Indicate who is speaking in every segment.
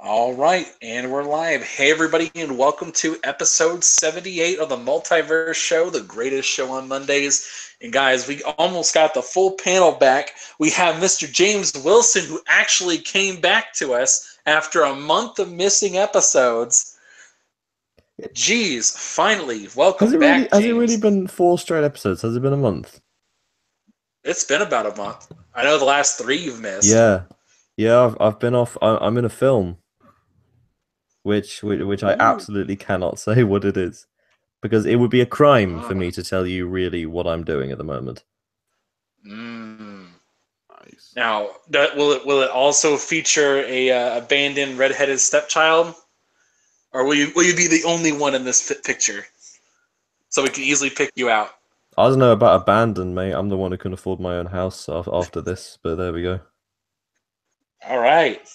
Speaker 1: All right, and we're live. Hey, everybody, and welcome to episode 78 of the Multiverse Show, the greatest show on Mondays. And guys, we almost got the full panel back. We have Mr. James Wilson, who actually came back to us after a month of missing episodes. Jeez, finally, welcome back, James.
Speaker 2: Has it really been 4 straight episodes? Has it been a month?
Speaker 1: It's been about a month. I know the last 3 you've missed.
Speaker 2: Yeah, I've been off. I'm in a film. Which I absolutely cannot say what it is, because it would be a crime for me to tell you really what I'm doing at the moment.
Speaker 1: Nice. Now, will it also feature a abandoned redheaded stepchild, or will you be the only one in this picture, so we can easily pick you out?
Speaker 2: I don't know about abandoned, mate. I'm the one who can afford my own house after this, but there we go. All
Speaker 1: right.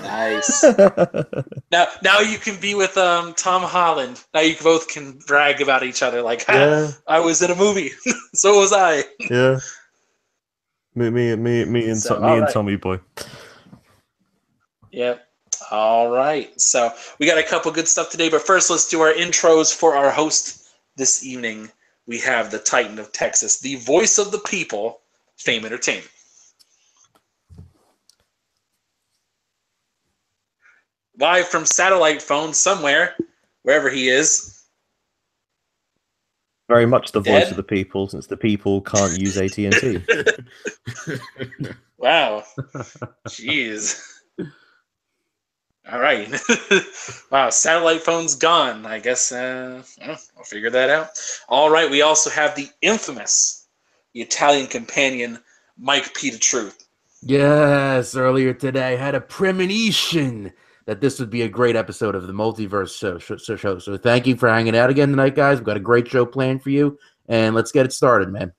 Speaker 1: Nice. now you can be with Tom Holland. Now you both can brag about each other. Like,
Speaker 2: yeah.
Speaker 1: I was in a movie. So was I.
Speaker 2: Yeah. Me and Tommy Boy.
Speaker 1: Yep. All right. So we got a couple good stuff today, but first let's do our intros for our host this evening. We have the Titan of Texas, the voice of the people, Fame Entertainment. Live from satellite phone somewhere, wherever he is.
Speaker 2: Very much the voice of the people, since the people can't use AT&T.
Speaker 1: Wow. Jeez. All right. Wow, satellite phone's gone. I guess I'll figure that out. All right, we also have the infamous Italian companion, Mike P. The Truth.
Speaker 3: Yes, earlier today I had a premonition that this would be a great episode of the Multiverse show. So thank you for hanging out again tonight, guys. We've got a great show planned for you, and let's get it started, man.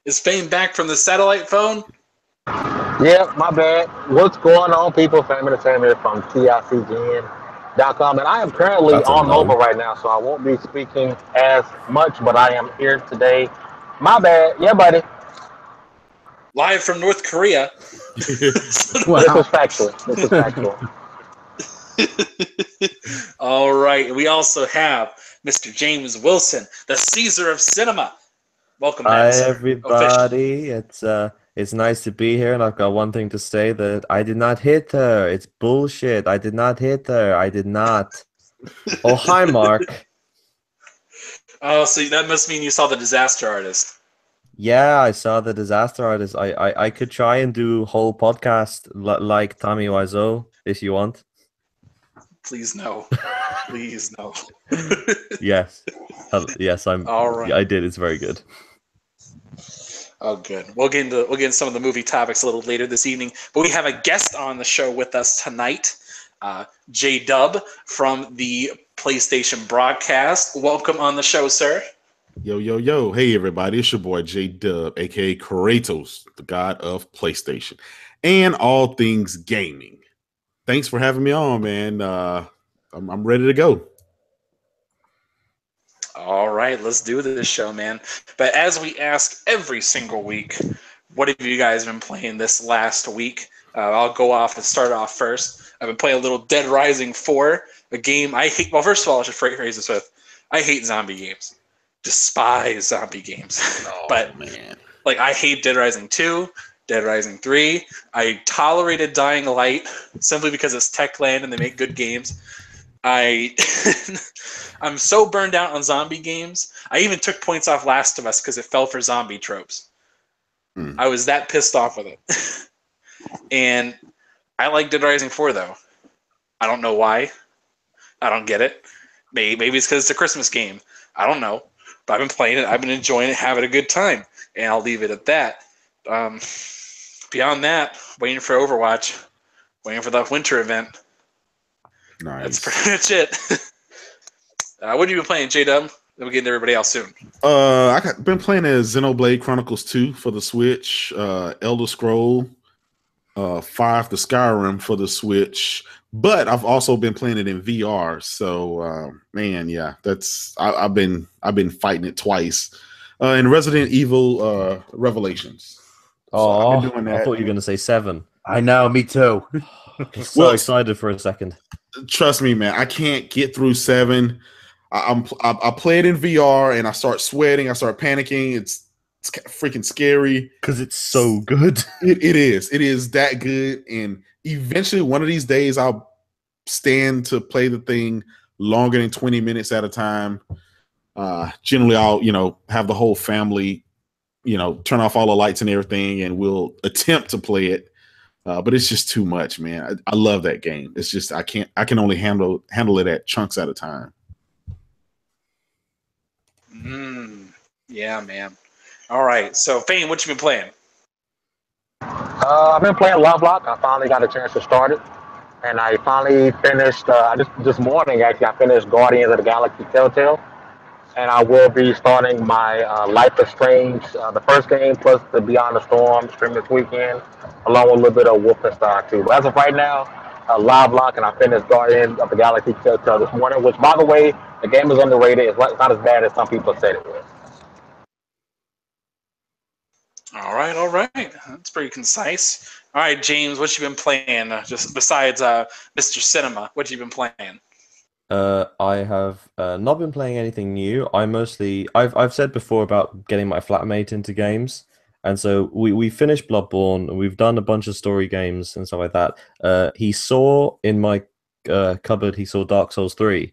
Speaker 1: Is Fame back from the satellite phone?
Speaker 4: Yeah, my bad. What's going on, people? Fame Entertainment from TICGN.com. And I am currently on mobile right now, so I won't be speaking as much, but I am here today. My bad. Yeah, buddy.
Speaker 1: Live from North Korea.
Speaker 4: Wow. This is factual.
Speaker 1: All right. We also have Mr. James Wilson, the Caesar of cinema. Welcome back,
Speaker 2: Hi, everybody. It's nice to be here, and I've got one thing to say, that I did not hit her. It's bullshit. I did not hit her. I did not. Oh, hi, Mark.
Speaker 1: Oh, so that must mean you saw The Disaster Artist.
Speaker 2: Yeah, I saw The Disaster Artist. I could try and do whole podcast like Tommy Wiseau if you want.
Speaker 1: Please no. Please no.
Speaker 2: Yes. Yes,
Speaker 1: all right.
Speaker 2: I did. It's very good.
Speaker 1: Oh, good. We'll get into some of the movie topics a little later this evening, but we have a guest on the show with us tonight, J-Dub from the PlayStation broadcast. Welcome on the show, sir.
Speaker 5: Yo. Hey, everybody. It's your boy, J-Dub, a.k.a. Kratos, the god of PlayStation and all things gaming. Thanks for having me on, man. I'm ready to go.
Speaker 1: All right, let's do this show, man. But as we ask every single week, what have you guys been playing this last week? I'll go off and start off first. I've been playing a little Dead Rising 4, a game I hate. Well, first of all, I should phrase this with, I hate zombie games. Despise zombie games.
Speaker 5: Oh,
Speaker 1: but
Speaker 5: man.
Speaker 1: Like, I hate Dead Rising 2, Dead Rising 3. I tolerated Dying Light simply because it's Techland and they make good games. I'm so burned out on zombie games. I even took points off Last of Us because it fell for zombie tropes. I was that pissed off with it. And I like Dead Rising 4, though. I don't know why. I don't get it. Maybe it's because it's a Christmas game. I don't know. But I've been playing it. I've been enjoying it, having a good time. And I'll leave it at that. Beyond that, waiting for Overwatch. Waiting for that winter event.
Speaker 5: Nice.
Speaker 1: That's pretty much it. What have you been playing, J-Dub? Then we'll get into everybody else soon.
Speaker 5: I've been playing as Xenoblade Chronicles 2 for the Switch, Elder Scroll 5, the Skyrim for the Switch, but I've also been playing it in VR. So, man, yeah, I've been fighting it twice. In Resident Evil Revelations.
Speaker 2: Oh, so I thought you were going to say 7.
Speaker 3: I know, me too.
Speaker 2: I'm so
Speaker 5: Well,
Speaker 2: excited for a second.
Speaker 5: Trust me, man. I can't get through 7. I play it in VR and I start sweating. I start panicking. It's freaking scary
Speaker 2: Because it's so good.
Speaker 5: It is. It is that good. And eventually, one of these days, I'll stand to play the thing longer than 20 minutes at a time. Generally, I'll have the whole family, turn off all the lights and everything, and we'll attempt to play it. But it's just too much, man. I love that game. It's just I can only handle it at chunks at a time.
Speaker 1: Yeah, man. All right. So, Fane, what you been playing?
Speaker 4: I've been playing Lovelock. I finally got a chance to start it, and I finally finished. Just this morning, actually, I finished Guardians of the Galaxy Telltale, and I will be starting my Life is Strange, the first game, plus the Beyond the Storm stream this weekend, along with a little bit of Wolfenstein too. But as of right now, Lovelock, and I finished Guardians of the Galaxy Telltale this morning. Which, by the way, the game is underrated. It's not as bad as some people said it was.
Speaker 1: All right, all right. That's pretty concise. All right, James, what you been playing? Just besides Mr. Cinema, what you been playing?
Speaker 2: I have not been playing anything new. I've said before about getting my flatmate into games, and so we finished Bloodborne, and we've done a bunch of story games and stuff like that. He saw in my cupboard, he saw Dark Souls 3,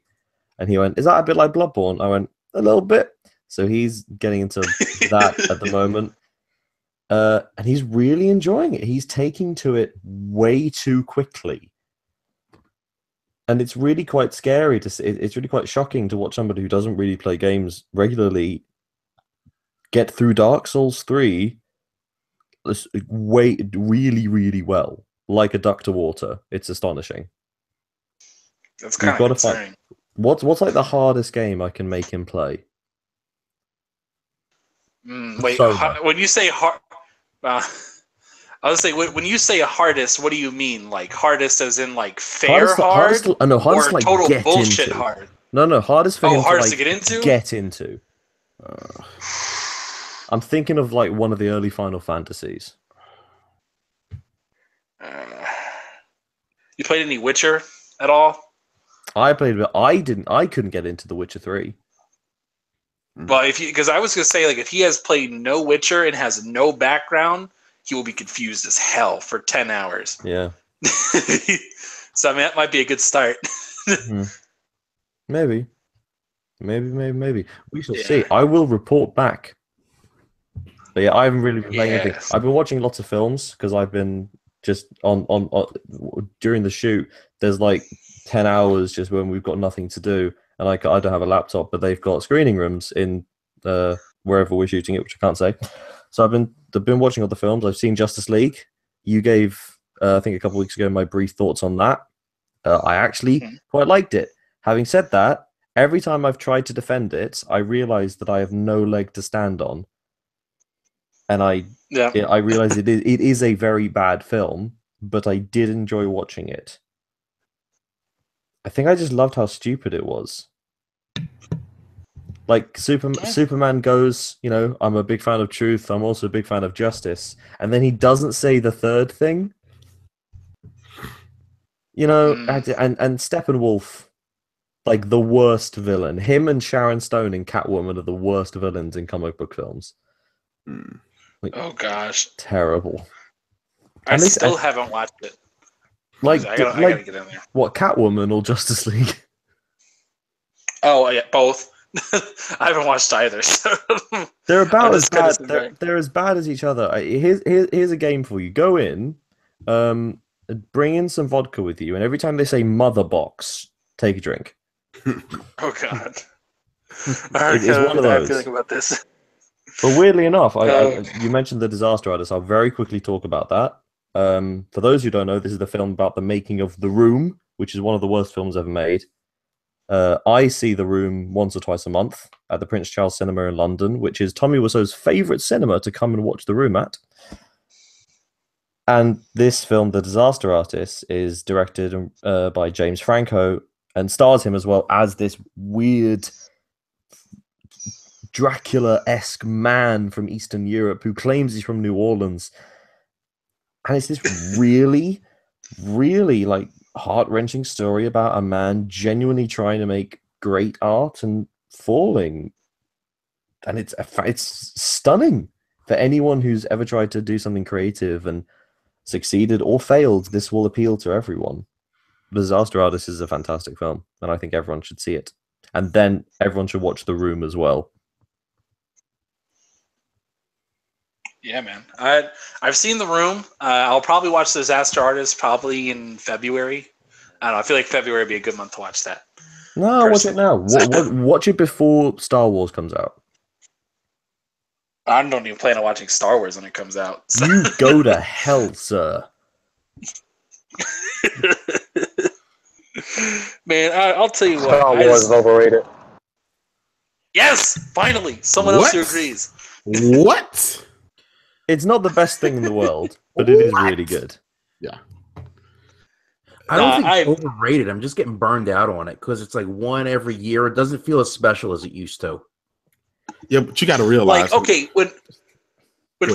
Speaker 2: and he went, "Is that a bit like Bloodborne?" I went, "A little bit." So he's getting into that at the moment. And he's really enjoying it. He's taking to it way too quickly. And it's really quite scary to see. It's really quite shocking to watch somebody who doesn't really play games regularly get through Dark Souls 3 really, really well. Like a duck to water. It's astonishing.
Speaker 1: That's kind of concerning.
Speaker 2: What's like the hardest game I can make him play?
Speaker 1: Wait, when you say hard... I was say when you say hardest, what do you mean? Like hardest as in like fair hardest
Speaker 2: or
Speaker 1: like total bullshit
Speaker 2: into.
Speaker 1: hard?
Speaker 2: No, hardest for him
Speaker 1: hardest
Speaker 2: to,
Speaker 1: to get into.
Speaker 2: Get into. I'm thinking of like one of the early Final Fantasies.
Speaker 1: You played any Witcher at all?
Speaker 2: I played, but I couldn't get into The Witcher 3.
Speaker 1: Well, because I was gonna say, like, if he has played no Witcher and has no background, he will be confused as hell for 10 hours.
Speaker 2: Yeah.
Speaker 1: So I mean, that might be a good start.
Speaker 2: Maybe. We shall see. I will report back. But yeah, I haven't really been playing anything. I've been watching lots of films because I've been just on during the shoot. There's like 10 hours just when we've got nothing to do. And I don't have a laptop, but they've got screening rooms in wherever we're shooting it, which I can't say. So I've been watching all the films. I've seen Justice League. You gave, I think a couple of weeks ago, my brief thoughts on that. I actually quite liked it. Having said that, every time I've tried to defend it, I realized that I have no leg to stand on. And I realized it is a very bad film, but I did enjoy watching it. I think I just loved how stupid it was. Like Superman goes, I'm a big fan of truth. I'm also a big fan of justice. And then he doesn't say the third thing. And Steppenwolf, like the worst villain. Him and Sharon Stone in Catwoman are the worst villains in comic book films. Like,
Speaker 1: oh gosh,
Speaker 2: terrible.
Speaker 1: I still haven't watched it.
Speaker 2: I
Speaker 1: gotta get in there.
Speaker 2: What, Catwoman or Justice League?
Speaker 1: Oh yeah, both. I haven't watched either. So
Speaker 2: they're about as bad. They're as bad as each other. Here's a game for you. Go in, bring in some vodka with you, and every time they say "mother box," take a drink.
Speaker 1: Oh God,
Speaker 2: it's one of those.
Speaker 1: I feel like about this.
Speaker 2: But weirdly enough, you mentioned The Disaster Artist. I'll very quickly talk about that. For those who don't know, this is the film about the making of The Room, which is one of the worst films ever made. I see The Room once or twice a month at the Prince Charles Cinema in London, which is Tommy Wiseau's favourite cinema to come and watch The Room at. And this film, The Disaster Artist, is directed by James Franco and stars him as well as this weird Dracula-esque man from Eastern Europe who claims he's from New Orleans. And it's this really, really like heart-wrenching story about a man genuinely trying to make great art and falling. And it's stunning for anyone who's ever tried to do something creative and succeeded or failed. This will appeal to everyone. Disaster Artist is a fantastic film, and I think everyone should see it. And then everyone should watch The Room as well.
Speaker 1: Yeah, man. I've seen The Room. I'll probably watch Disaster Artist probably in February. I don't know. I feel like February would be a good month to watch that.
Speaker 2: No, watch it now. Watch it before Star Wars comes out.
Speaker 1: I don't even plan on watching Star Wars when it comes out. So.
Speaker 2: You go to hell, sir.
Speaker 1: Man, I'll tell you what.
Speaker 4: Star Wars is overrated.
Speaker 1: Yes, finally, someone else who agrees.
Speaker 5: What?
Speaker 2: It's not the best thing in the world, but it is really good.
Speaker 5: Yeah.
Speaker 3: I don't think it's overrated. I'm just getting burned out on it because it's like one every year. It doesn't feel as special as it used to.
Speaker 5: Yeah, but you got to realize.
Speaker 1: Like, okay, when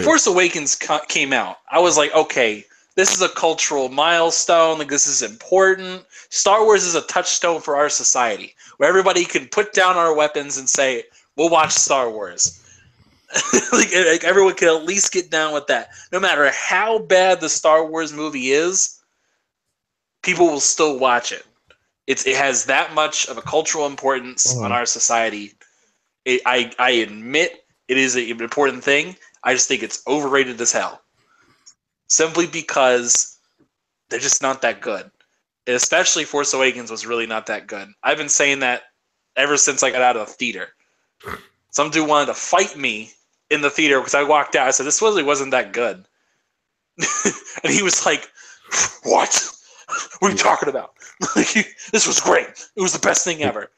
Speaker 1: Force Awakens came out, I was like, okay, this is a cultural milestone. Like, this is important. Star Wars is a touchstone for our society, where everybody can put down our weapons and say, we'll watch Star Wars. like everyone can at least get down with that. No matter how bad the Star Wars movie is, people will still watch it. It has that much of a cultural importance on our society. I admit it is an important thing. I just think it's overrated as hell. Simply because they're just not that good. And especially Force Awakens was really not that good. I've been saying that ever since I got out of the theater. Some dude wanted to fight me in the theater because I walked out. I said, this really wasn't that good. And he was like, what? What are you talking about? This was great. It was the best thing ever.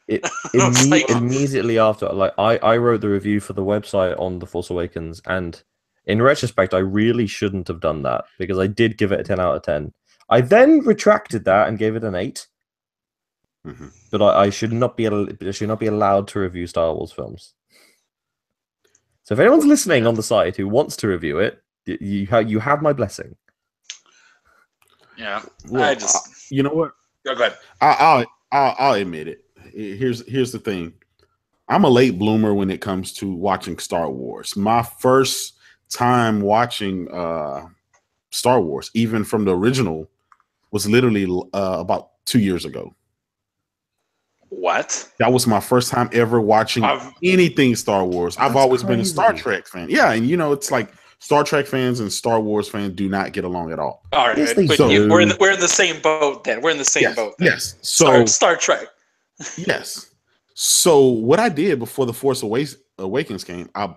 Speaker 2: Immediately after, like I wrote the review for the website on The Force Awakens, and in retrospect, I really shouldn't have done that because I did give it a 10 out of 10. I then retracted that and gave it an 8.
Speaker 5: Mm-hmm.
Speaker 2: But I should not be allowed to review Star Wars films. So if anyone's listening on the site who wants to review it, you have my blessing.
Speaker 1: Yeah,
Speaker 5: well, you know what?
Speaker 1: Go ahead.
Speaker 5: I'll admit it. Here's the thing. I'm a late bloomer when it comes to watching Star Wars. My first time watching Star Wars, even from the original, was literally about 2 years ago.
Speaker 1: What?
Speaker 5: That was my first time ever watching anything Star Wars. I've always been a Star Trek fan. Yeah, and it's like Star Trek fans and Star Wars fans do not get along at all.
Speaker 1: All right,
Speaker 2: Yes,
Speaker 1: but we're in the same boat then. We're in the same boat then.
Speaker 5: Yes. So
Speaker 1: Star Trek.
Speaker 5: Yes. So what I did before the Force Awakens came, I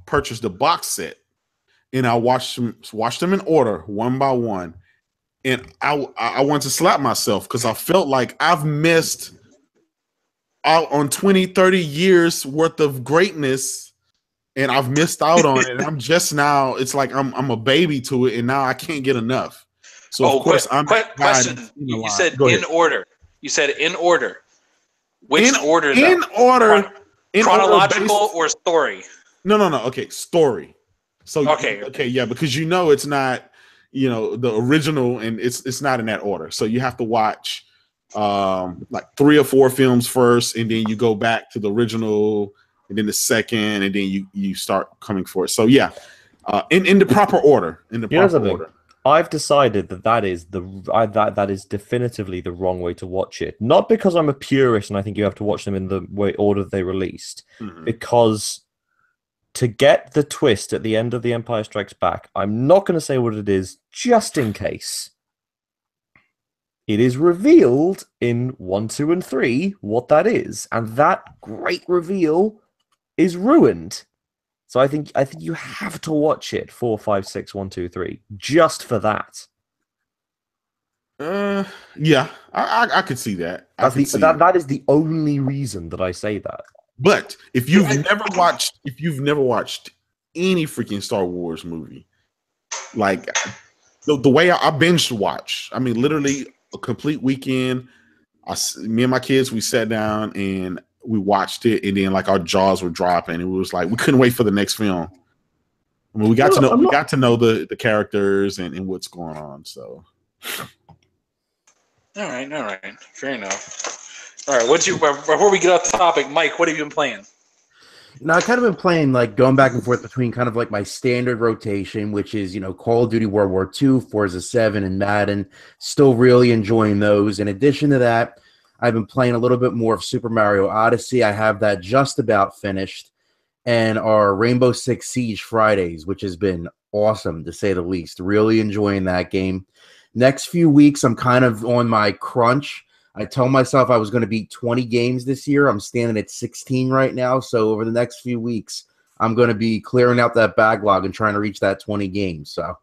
Speaker 5: purchased the box set and I watched them in order one by one. And I wanted to slap myself because I felt like I've missed out on 20, 30 years worth of greatness, and I've missed out on it. And I'm just now, it's like I'm a baby to it, and now I can't get enough. So of course
Speaker 1: question. You said in order. You said in order. Which order?
Speaker 5: In order.
Speaker 1: Chronological or story?
Speaker 5: No. Okay, story. So
Speaker 1: okay,
Speaker 5: yeah, because it's not the original, and it's not in that order. So you have to watch like 3 or 4 films first, and then you go back to the original, and then the second, and then you start coming for it. So yeah, in the proper order.
Speaker 2: I've decided that is definitively the wrong way to watch it. Not because I'm a purist and I think you have to watch them in the order they released, because to get the twist at the end of The Empire Strikes Back, I'm not going to say what it is, just in case. It is revealed in 1, 2, and 3 what that is, and that great reveal is ruined. So I think you have to watch it 4, 5, 6, 1, 2, 3 just for that.
Speaker 5: Yeah, I could see that.
Speaker 2: That is the only reason that I say that.
Speaker 5: But if you've never watched any freaking Star Wars movie, like the way I binge watch, I mean, literally a complete weekend. Me and my kids, we sat down and we watched it, and then like our jaws were dropping. It was like we couldn't wait for the next film. I mean, we got to know the characters and what's going on. So,
Speaker 1: all right, fair enough. All right, before we get off the topic, Mike, what have you been playing?
Speaker 3: I've kind of been playing, like, going back and forth between kind of like my standard rotation, which is, Call of Duty World War II, Forza 7, and Madden. Still really enjoying those. In addition to that, I've been playing a little bit more of Super Mario Odyssey. I have that just about finished. And our Rainbow Six Siege Fridays, which has been awesome, to say the least. Really enjoying that game. Next few weeks, I'm kind of on my crunch. I told myself I was going to beat 20 games this year. I'm standing at 16 right now. So over the next few weeks, I'm going to be clearing out that backlog and trying to reach that 20 games. So,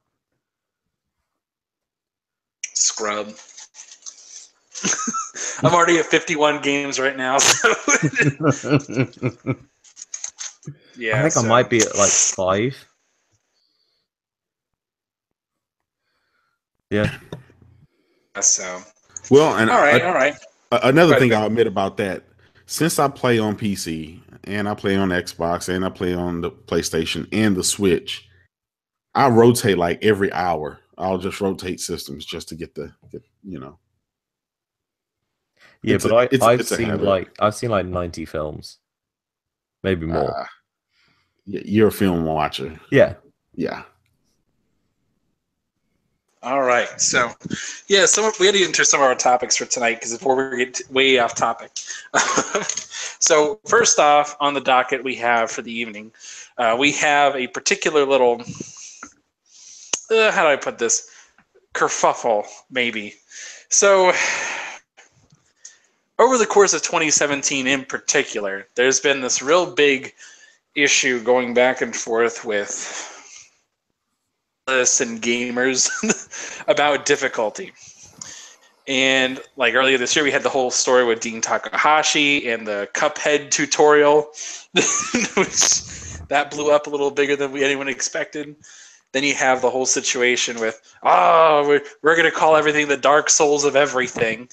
Speaker 1: scrub. I'm already at 51 games right now. So yeah,
Speaker 2: I think I might be at like 5. Yeah.
Speaker 1: So.
Speaker 5: Well, and
Speaker 1: all right.
Speaker 5: Another thing I'll admit about that, since I play on PC and I play on Xbox and I play on the PlayStation and the Switch, I rotate like every hour. I'll just rotate systems just to get
Speaker 2: Yeah, but I've seen like 90 films, maybe more.
Speaker 5: You're a film watcher.
Speaker 2: Yeah.
Speaker 1: All right, so we had to get into some of our topics for tonight because before we get way off topic. So first off, on the docket we have for the evening, we have a particular little, how do I put this, kerfuffle maybe. So over the course of 2017 in particular, there's been this real big issue going back and forth with and gamers about difficulty. And like earlier this year, we had the whole story with Dean Takahashi and the Cuphead tutorial, which that blew up a little bigger than anyone expected. Then you have the whole situation with, we're going to call everything the Dark Souls of everything.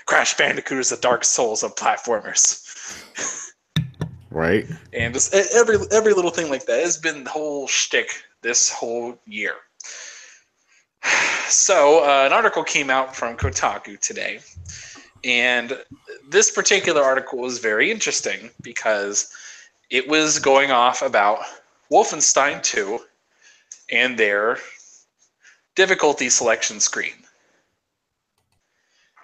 Speaker 1: Crash Bandicoot is the Dark Souls of platformers.
Speaker 5: Right.
Speaker 1: And just every little thing like that has been the whole shtick this whole year. So an article came out from Kotaku today, and this particular article was very interesting because it was going off about Wolfenstein 2 and their difficulty selection screen.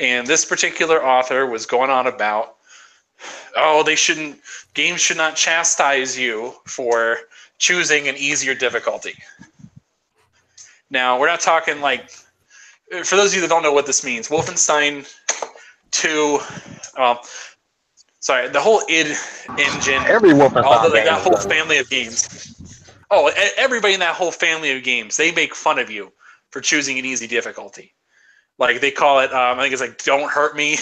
Speaker 1: And this particular author was going on about, games should not chastise you for choosing an easier difficulty. Now, we're not talking like, for those of you that don't know what this means, Wolfenstein 2, the whole id engine,
Speaker 4: Every Wolfenstein game,
Speaker 1: that whole family of games. Oh, everybody in that whole family of games, they make fun of you for choosing an easy difficulty. Like they call it, I think it's like "Don't hurt me"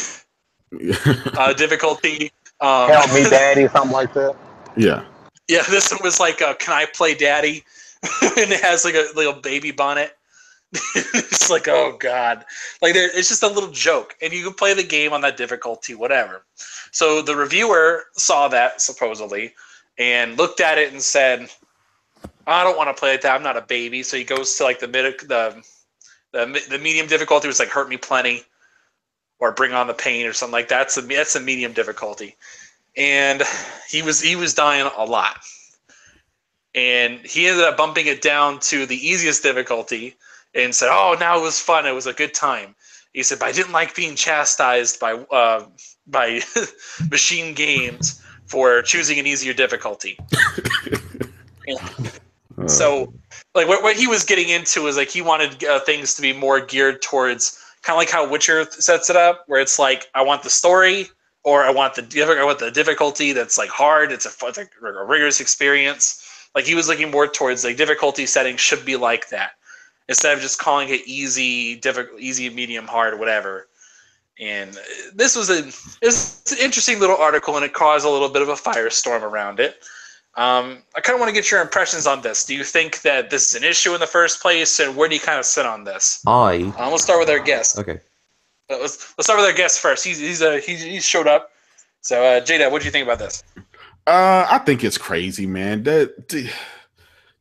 Speaker 1: difficulty.
Speaker 4: Help me, daddy, something like that.
Speaker 5: Yeah.
Speaker 1: Yeah, this one was like, "Can I play daddy?" And it has like a little baby bonnet. It's like, oh god, like it's just a little joke, and you can play the game on that difficulty, whatever. So the reviewer saw that supposedly and looked at it and said, "I don't want to play like that. I'm not a baby." So he goes to like the medium difficulty, was like "Hurt me plenty" or "Bring on the pain" or something like that. That's a medium difficulty, and he was dying a lot, and he ended up bumping it down to the easiest difficulty and said, "Oh, now it was fun. It was a good time." He said, "But I didn't like being chastised by machine games for choosing an easier difficulty." So, like, what he was getting into is like he wanted things to be more geared towards kind of like how Witcher sets it up, where it's like I want the story or I want the difficulty that's like hard. It's a rigorous experience. Like he was looking more towards like difficulty settings should be like that instead of just calling it easy, medium, hard, whatever. And this was it's an interesting little article, and it caused a little bit of a firestorm around it. I kind of want to get your impressions on this. Do you think that this is an issue in the first place, and where do you kind of sit on this? We'll start with our guest.
Speaker 2: Okay.
Speaker 1: Let's start with our guest first. He's showed up. So, Jada, what do you think about this?
Speaker 5: I think it's crazy, man.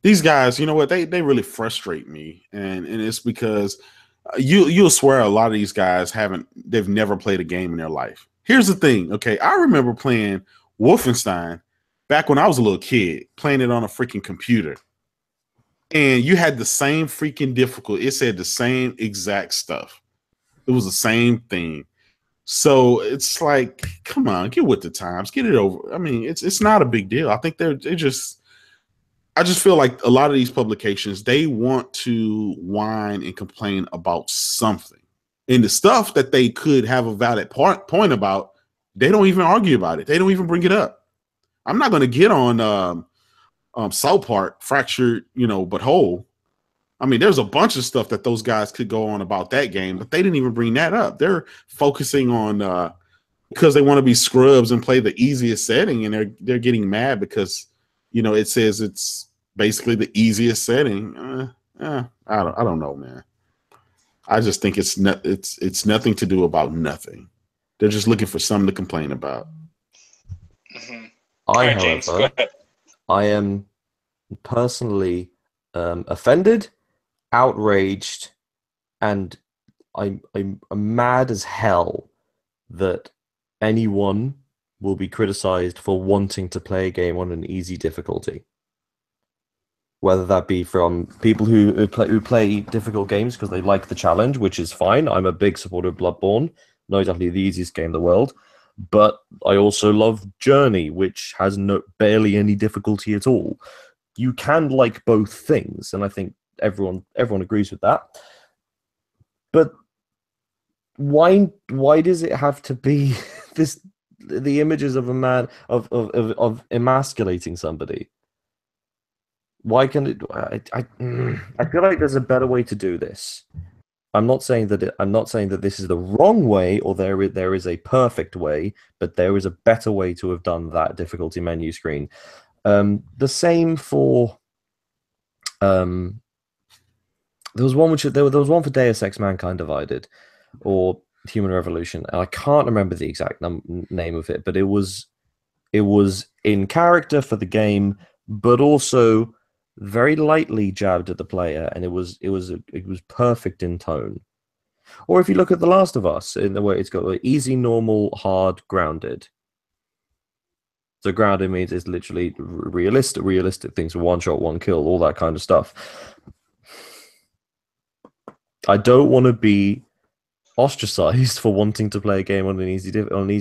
Speaker 5: these guys, you know what? They really frustrate me, and it's because you'll swear a lot of these guys they've never played a game in their life. Here's the thing, okay? I remember playing Wolfenstein back when I was a little kid, playing it on a freaking computer. And you had the same freaking difficulty. It said the same exact stuff. It was the same thing. So it's like, come on, get with the times, get it over. I mean, it's not a big deal. I think they're just. I just feel like a lot of these publications, they want to whine and complain about something, and the stuff that they could have a valid point about, they don't even argue about it. They don't even bring it up. I'm not going to get on South Park, Fractured, but Whole. I mean, there's a bunch of stuff that those guys could go on about that game, but they didn't even bring that up. They're focusing on because they want to be scrubs and play the easiest setting, and they're getting mad because it says it's basically the easiest setting. I don't know, man. I just think it's nothing to do about nothing. They're just looking for something to complain about.
Speaker 1: Mm-hmm.
Speaker 2: However, I am personally offended, outraged, and I'm mad as hell that anyone will be criticized for wanting to play a game on an easy difficulty. Whether that be from people who play difficult games because they like the challenge, which is fine. I'm a big supporter of Bloodborne, not exactly the easiest game in the world, but I also love Journey, which has barely any difficulty at all. You can like both things, and I think everyone agrees with that. But why does it have to be the images of a man of emasculating somebody? Why can it? I feel like there's a better way to do this. I'm not saying that this is the wrong way, or there is a perfect way, but there is a better way to have done that difficulty menu screen. The same for there was one for Deus Ex Mankind Divided, or Human Revolution, and I can't remember the exact name of it, but it was in character for the game, but also very lightly jabbed at the player, and it was perfect in tone. Or if you look at The Last of Us, in the way it's got easy, normal, hard, grounded. So grounded means it's literally realistic things, one shot, one kill, all that kind of stuff. I don't want to be ostracized for wanting to play a game on an easy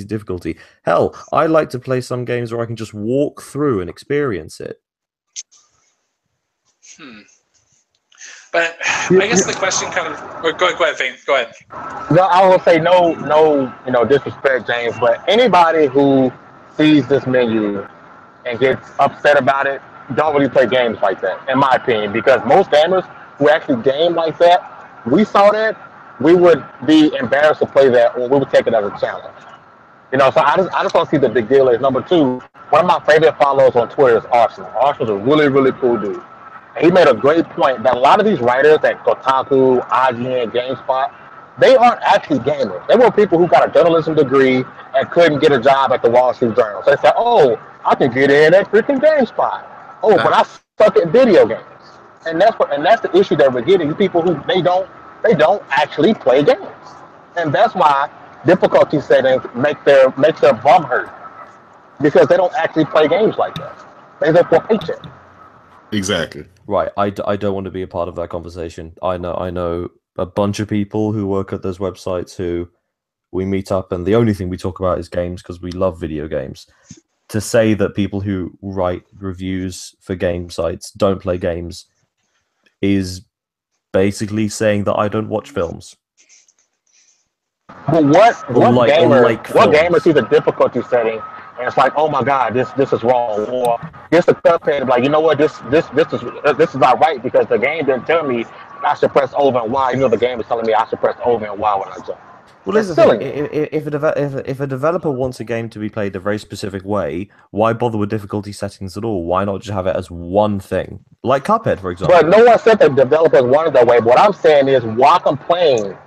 Speaker 2: difficulty. Hell, I like to play some games where I can just walk through and experience it.
Speaker 1: But I guess the question kind of... Go ahead, Fane. Go ahead.
Speaker 4: No, I will say no, disrespect, James, but anybody who sees this menu and gets upset about it don't really play games like that, in my opinion, because most gamers who actually game like that, we saw that, we would be embarrassed to play that, or we would take it as a challenge. So I just don't see the big deal is. Number two, one of my favorite followers on Twitter is Arsenal. Arsenal's a really, really cool dude. He made a great point that a lot of these writers at Kotaku, IGN, GameSpot, they aren't actually gamers. They were people who got a journalism degree and couldn't get a job at the Wall Street Journal. So they said, "Oh, I can get in at freaking GameSpot. Oh, but I suck at video games." And that's the issue that we're getting. People who they don't actually play games, and that's why difficulty settings make their bum hurt, because they don't actually play games like that. They just for paycheck.
Speaker 5: Exactly.
Speaker 2: Right. I don't want to be a part of that conversation. I know a bunch of people who work at those websites who we meet up, and the only thing we talk about is games because we love video games. To say that people who write reviews for game sites don't play games is basically saying that I don't watch films.
Speaker 4: But what gamer sees a difficulty setting and it's like, oh my god, this is wrong, or gets the cuphead like, you know what, this is not right because the game didn't tell me I should press over and Y. The game is telling me I should press over and Y when I jump.
Speaker 2: Well, listen, if a developer wants a game to be played a very specific way, why bother with difficulty settings at all? Why not just have it as one thing, like Cuphead, for example?
Speaker 4: But no one said that developers wanted that way. But what I'm saying is, why complain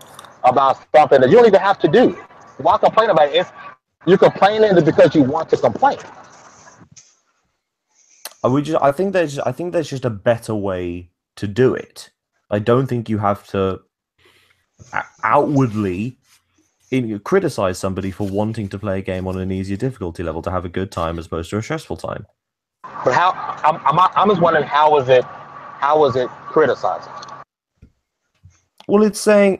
Speaker 4: about something that you don't even have to do? Why complain about it? You're complaining because you want to complain.
Speaker 2: I think there's just a better way to do it. I don't think you have to outwardly criticize somebody for wanting to play a game on an easier difficulty level to have a good time as opposed to a stressful time.
Speaker 4: But I'm just wondering how is it criticizing?
Speaker 2: Well, it's saying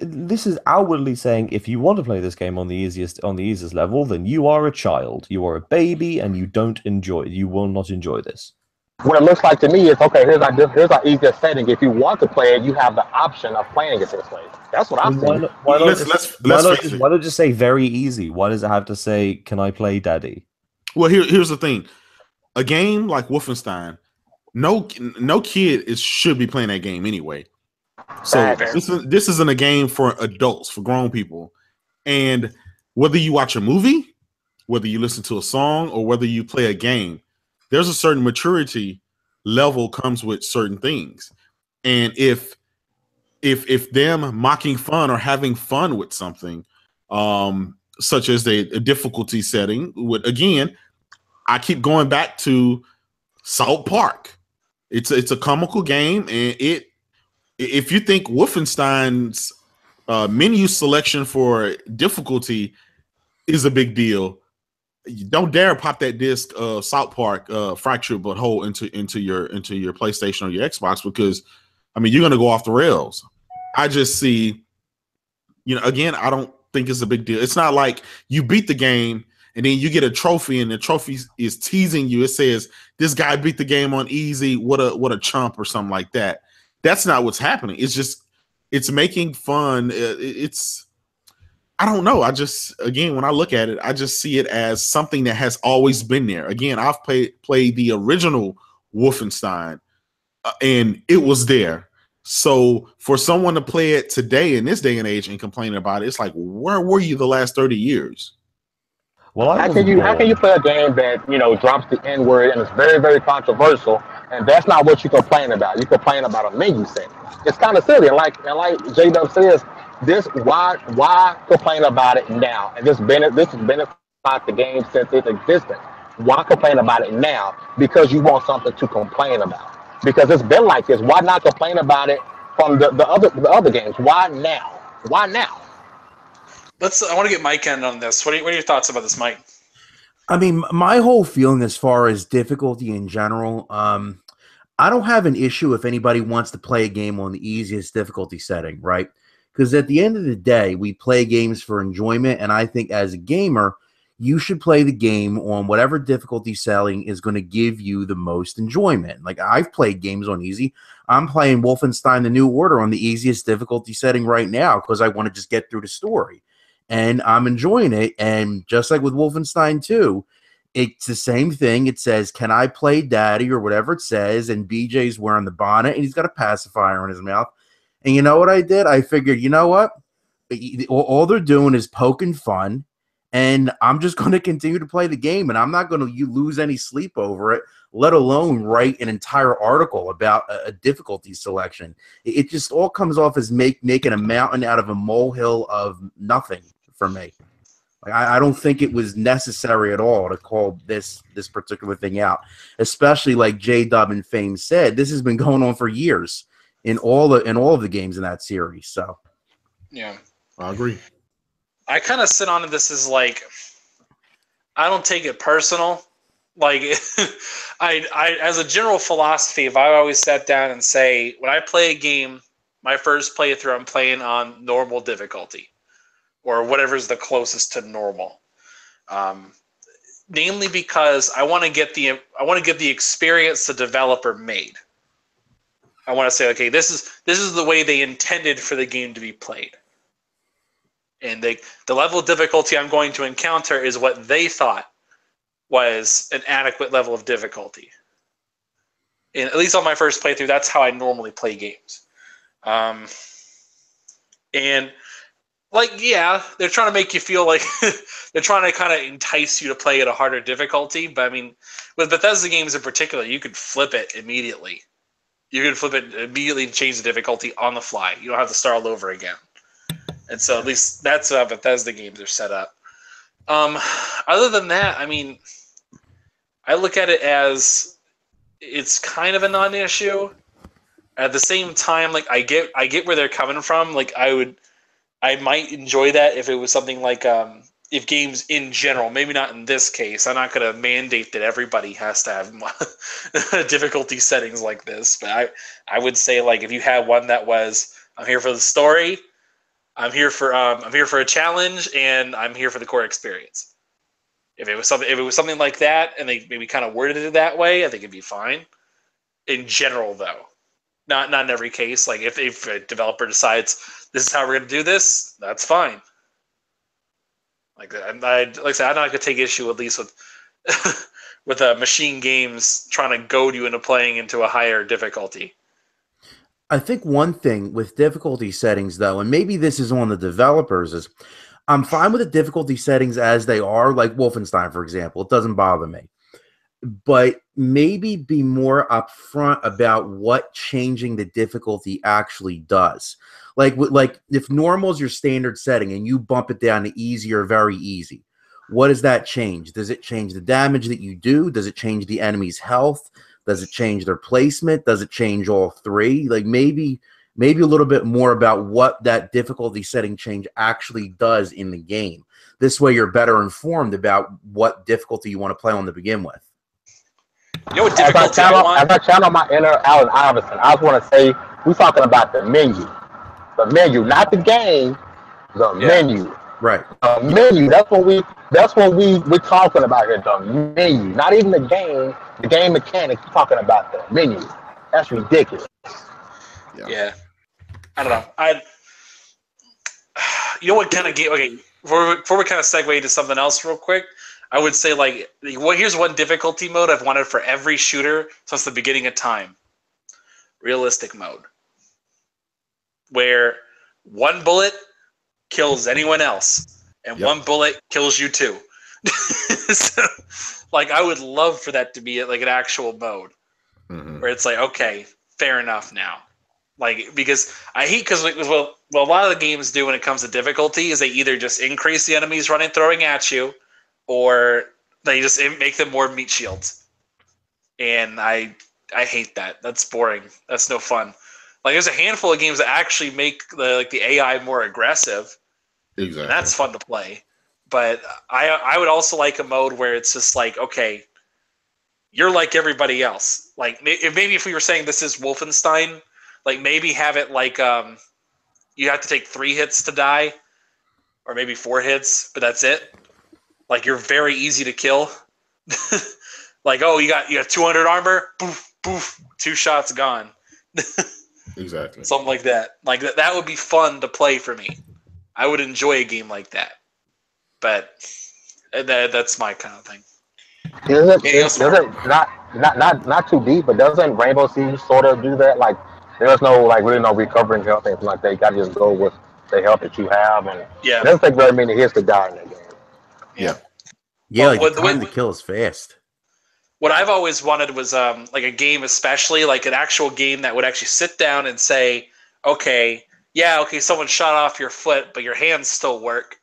Speaker 2: this is outwardly saying if you want to play this game on the easiest level, then you are a child, you are a baby, and you will not enjoy this.
Speaker 4: What it looks like to me is okay. Here's our easiest setting. If you want to play it, you have the option of playing it this way. That's what I'm
Speaker 2: Why
Speaker 4: saying.
Speaker 2: not, why not just say very easy? Why does it have to say, "Can I play, Daddy"?
Speaker 5: Well, here's the thing: a game like Wolfenstein, no kid should be playing that game anyway. So this isn't a game for adults, for grown people. And whether you watch a movie, whether you listen to a song, or whether you play a game, there's a certain maturity level comes with certain things. And if them mocking fun or having fun with something, such as a difficulty setting, again, I keep going back to South Park. It's a comical game, and if you think Wolfenstein's menu selection for difficulty is a big deal, don't dare pop that disc of South Park Fractured But Whole into your PlayStation or your Xbox, because I mean you're gonna go off the rails. I just see, again, I don't think it's a big deal. It's not like you beat the game and then you get a trophy and the trophy is teasing you. It says this guy beat the game on easy. What a chump, or something like that. That's not what's happening. It's making fun. I don't know. Again, when I look at it, I just see it as something that has always been there. Again, I've played the original Wolfenstein, and it was there. So for someone to play it today in this day and age and complain about it, it's like, where were you the last 30 years?
Speaker 2: Well,
Speaker 4: how can you play a game that drops the N word and it's very, very controversial, and that's not what you complain about? You complain about a menu setting. It's kind of silly. And like J Dub says, why complain about it now? And this has been about the game since its existence. Why complain about it now? Because you want something to complain about. Because it's been like this. Why not complain about it from the other games? Why now? Why now?
Speaker 1: I want to get Mike in on this. What are your thoughts about this, Mike?
Speaker 3: I mean, my whole feeling as far as difficulty in general, I don't have an issue if anybody wants to play a game on the easiest difficulty setting, right? Because at the end of the day, we play games for enjoyment, and I think as a gamer, you should play the game on whatever difficulty setting is going to give you the most enjoyment. Like, I've played games on easy. I'm playing Wolfenstein: The New Order on the easiest difficulty setting right now because I want to just get through the story. And I'm enjoying it. And just like with Wolfenstein 2, it's the same thing. It says, "Can I play Daddy?" or whatever it says. And BJ's wearing the bonnet and he's got a pacifier in his mouth. And you know what I did? I figured, you know what? All they're doing is poking fun. And I'm just going to continue to play the game. And I'm not going to lose any sleep over it, let alone write an entire article about a difficulty selection. It just all comes off as making a mountain out of a molehill of nothing for me. Like, I don't think it was necessary at all to call this particular thing out, especially like J-Dub and Fame said, this has been going on for years in all of the games in that series. So,
Speaker 1: yeah,
Speaker 5: I agree.
Speaker 1: I kind of sit on this as like, I don't take it personal. Like, I as a general philosophy, if I always sat down and say, when I play a game, my first playthrough, I'm playing on normal difficulty, or whatever's the closest to normal. Namely because I want to get the experience the developer made. I want to say, okay, this is the way they intended for the game to be played. And the level of difficulty I'm going to encounter is what they thought was an adequate level of difficulty. And at least on my first playthrough, that's how I normally play games. And like, yeah, they're trying to make you feel like they're trying to kind of entice you to play at a harder difficulty. But I mean, with Bethesda games in particular, you could flip it immediately. You can flip it immediately and change the difficulty on the fly. You don't have to start all over again. And so at least that's how Bethesda games are set up. Other than that, I mean, I look at it as it's kind of a non-issue. At the same time, like I get where they're coming from. Like I might enjoy that if it was something like if games in general, maybe not in this case. I'm not going to mandate that everybody has to have difficulty settings like this, but I would say like if you had one that was I'm here for the story, I'm here for a challenge, and I'm here for the core experience. If it was something like that, and they maybe kind of worded it that way, I think it'd be fine. In general, though, not in every case. Like if a developer decides this is how we're going to do this, that's fine. Like I said, I'm not going to take issue at least with with machine games trying to goad you into playing into a higher difficulty.
Speaker 3: I think one thing with difficulty settings, though, and maybe this is on the developers, is I'm fine with the difficulty settings as they are, like Wolfenstein, for example. It doesn't bother me. But maybe be more upfront about what changing the difficulty actually does. Like if normal is your standard setting and you bump it down to easy or very easy, what does that change? Does it change the damage that you do? Does it change the enemy's health? Does it change their placement? Does it change all three? Like maybe a little bit more about what that difficulty setting change actually does in the game. This way you're better informed about what difficulty you want to play on to begin with.
Speaker 1: You know what difficulty I want?
Speaker 4: As I channel my inner Allen Iverson, I just want to say we're talking about the menu. The menu, not the game, the menu.
Speaker 3: Right.
Speaker 4: The menu, that's what we're talking about here, the menu. Not even the game mechanics, we're talking about the menu. That's ridiculous.
Speaker 1: Yeah. I don't know. You know what kind of game? Okay, before we kind of segue into something else real quick, I would say here's one difficulty mode I've wanted for every shooter since the beginning of time. Realistic mode. Where one bullet kills anyone else, and one bullet kills you too. So, I would love for that to be an actual mode, where it's okay, fair enough now. Because I hate what a lot of the games do when it comes to difficulty is they either just increase the enemies throwing at you, or they just make them more meat shields. And I hate that. That's boring. That's no fun. There's a handful of games that actually make the AI more aggressive.
Speaker 5: Exactly.
Speaker 1: And that's fun to play. But I would also like a mode where it's just okay, you're like everybody else. If we were saying this is Wolfenstein, maybe have it you have to take 3 hits to die, or maybe 4 hits, but that's it. You're very easy to kill. You got 200 armor, poof, poof, 2 shots gone.
Speaker 5: Exactly.
Speaker 1: Something like that. That would be fun to play for me. I would enjoy a game like that. But that's my kind of thing.
Speaker 4: Not too deep, but doesn't Rainbow Siege sort of do that? There's no really no recovering health, anything like that. You gotta just go with the health that you have, and it doesn't take very many hits to die in that game.
Speaker 1: Yeah.
Speaker 3: Yeah, the time to kill is fast.
Speaker 1: What I've always wanted was a game, especially an actual game that would actually sit down and say, okay, someone shot off your foot, but your hands still work.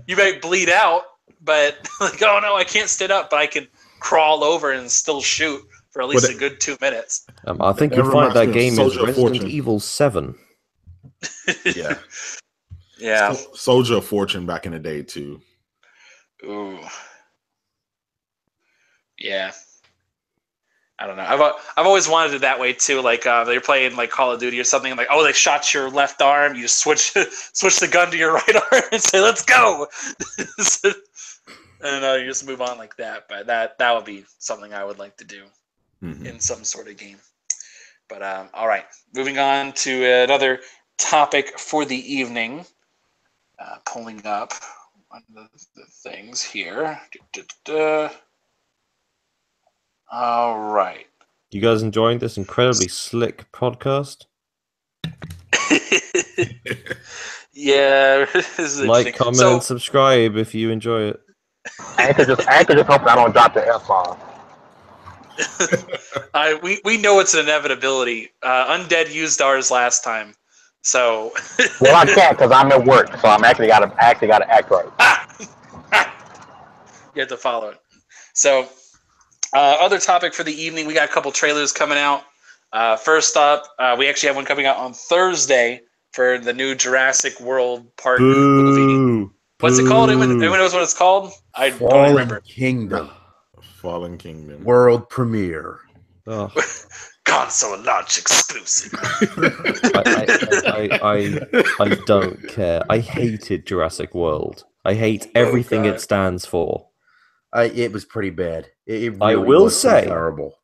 Speaker 1: You might bleed out, but oh no, I can't stand up, but I can crawl over and still shoot for at least a good 2 minutes.
Speaker 2: I think you'll find that game is Resident Evil 7.
Speaker 5: Yeah.
Speaker 1: Yeah.
Speaker 5: Soldier of Fortune back in the day too.
Speaker 1: Ooh. Yeah. I don't know. I've always wanted it that way too. They're playing Call of Duty or something. They shot your left arm. You just switch the gun to your right arm and say, "Let's go," and you just move on like that. But that would be something I would like to do in some sort of game. But all right, moving on to another topic for the evening. Pulling up one of the things here. All right.
Speaker 2: You guys enjoying this incredibly slick podcast?
Speaker 1: Yeah.
Speaker 2: Like, comment, and subscribe if you enjoy it.
Speaker 4: Anchor just hoping I don't drop the F-bomb.
Speaker 1: We know it's an inevitability. Undead used ours last time, so.
Speaker 4: Well, I can't because I'm at work, so I'm actually gotta act right.
Speaker 1: You have to follow it. So, Other topic for the evening, we got a couple trailers coming out. First up, we actually have one coming out on Thursday for the new Jurassic World Park movie. What's it called? Anyone knows what it's called? I don't remember.
Speaker 3: Kingdom.
Speaker 5: Fallen Kingdom.
Speaker 3: World premiere.
Speaker 2: Oh.
Speaker 1: Console launch exclusive.
Speaker 2: I don't care. I hated Jurassic World. I hate everything it stands for.
Speaker 3: It was pretty bad. It really
Speaker 2: I will
Speaker 3: was
Speaker 2: say
Speaker 3: terrible.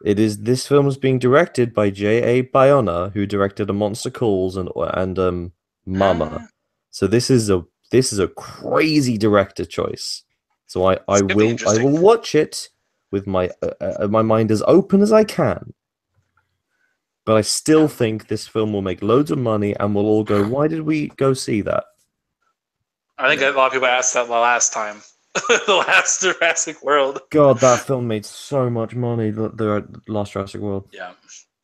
Speaker 2: This film is being directed by J.A. Bayona, who directed A Monster Calls and Mama. So this is a crazy director choice. So I will watch it with my mind as open as I can. But I still think this film will make loads of money, and we'll all go, "Why did we go see that?"
Speaker 1: I think a lot of people asked that the last time. The last Jurassic World.
Speaker 2: God, that film made so much money. The last Jurassic World.
Speaker 1: Yeah,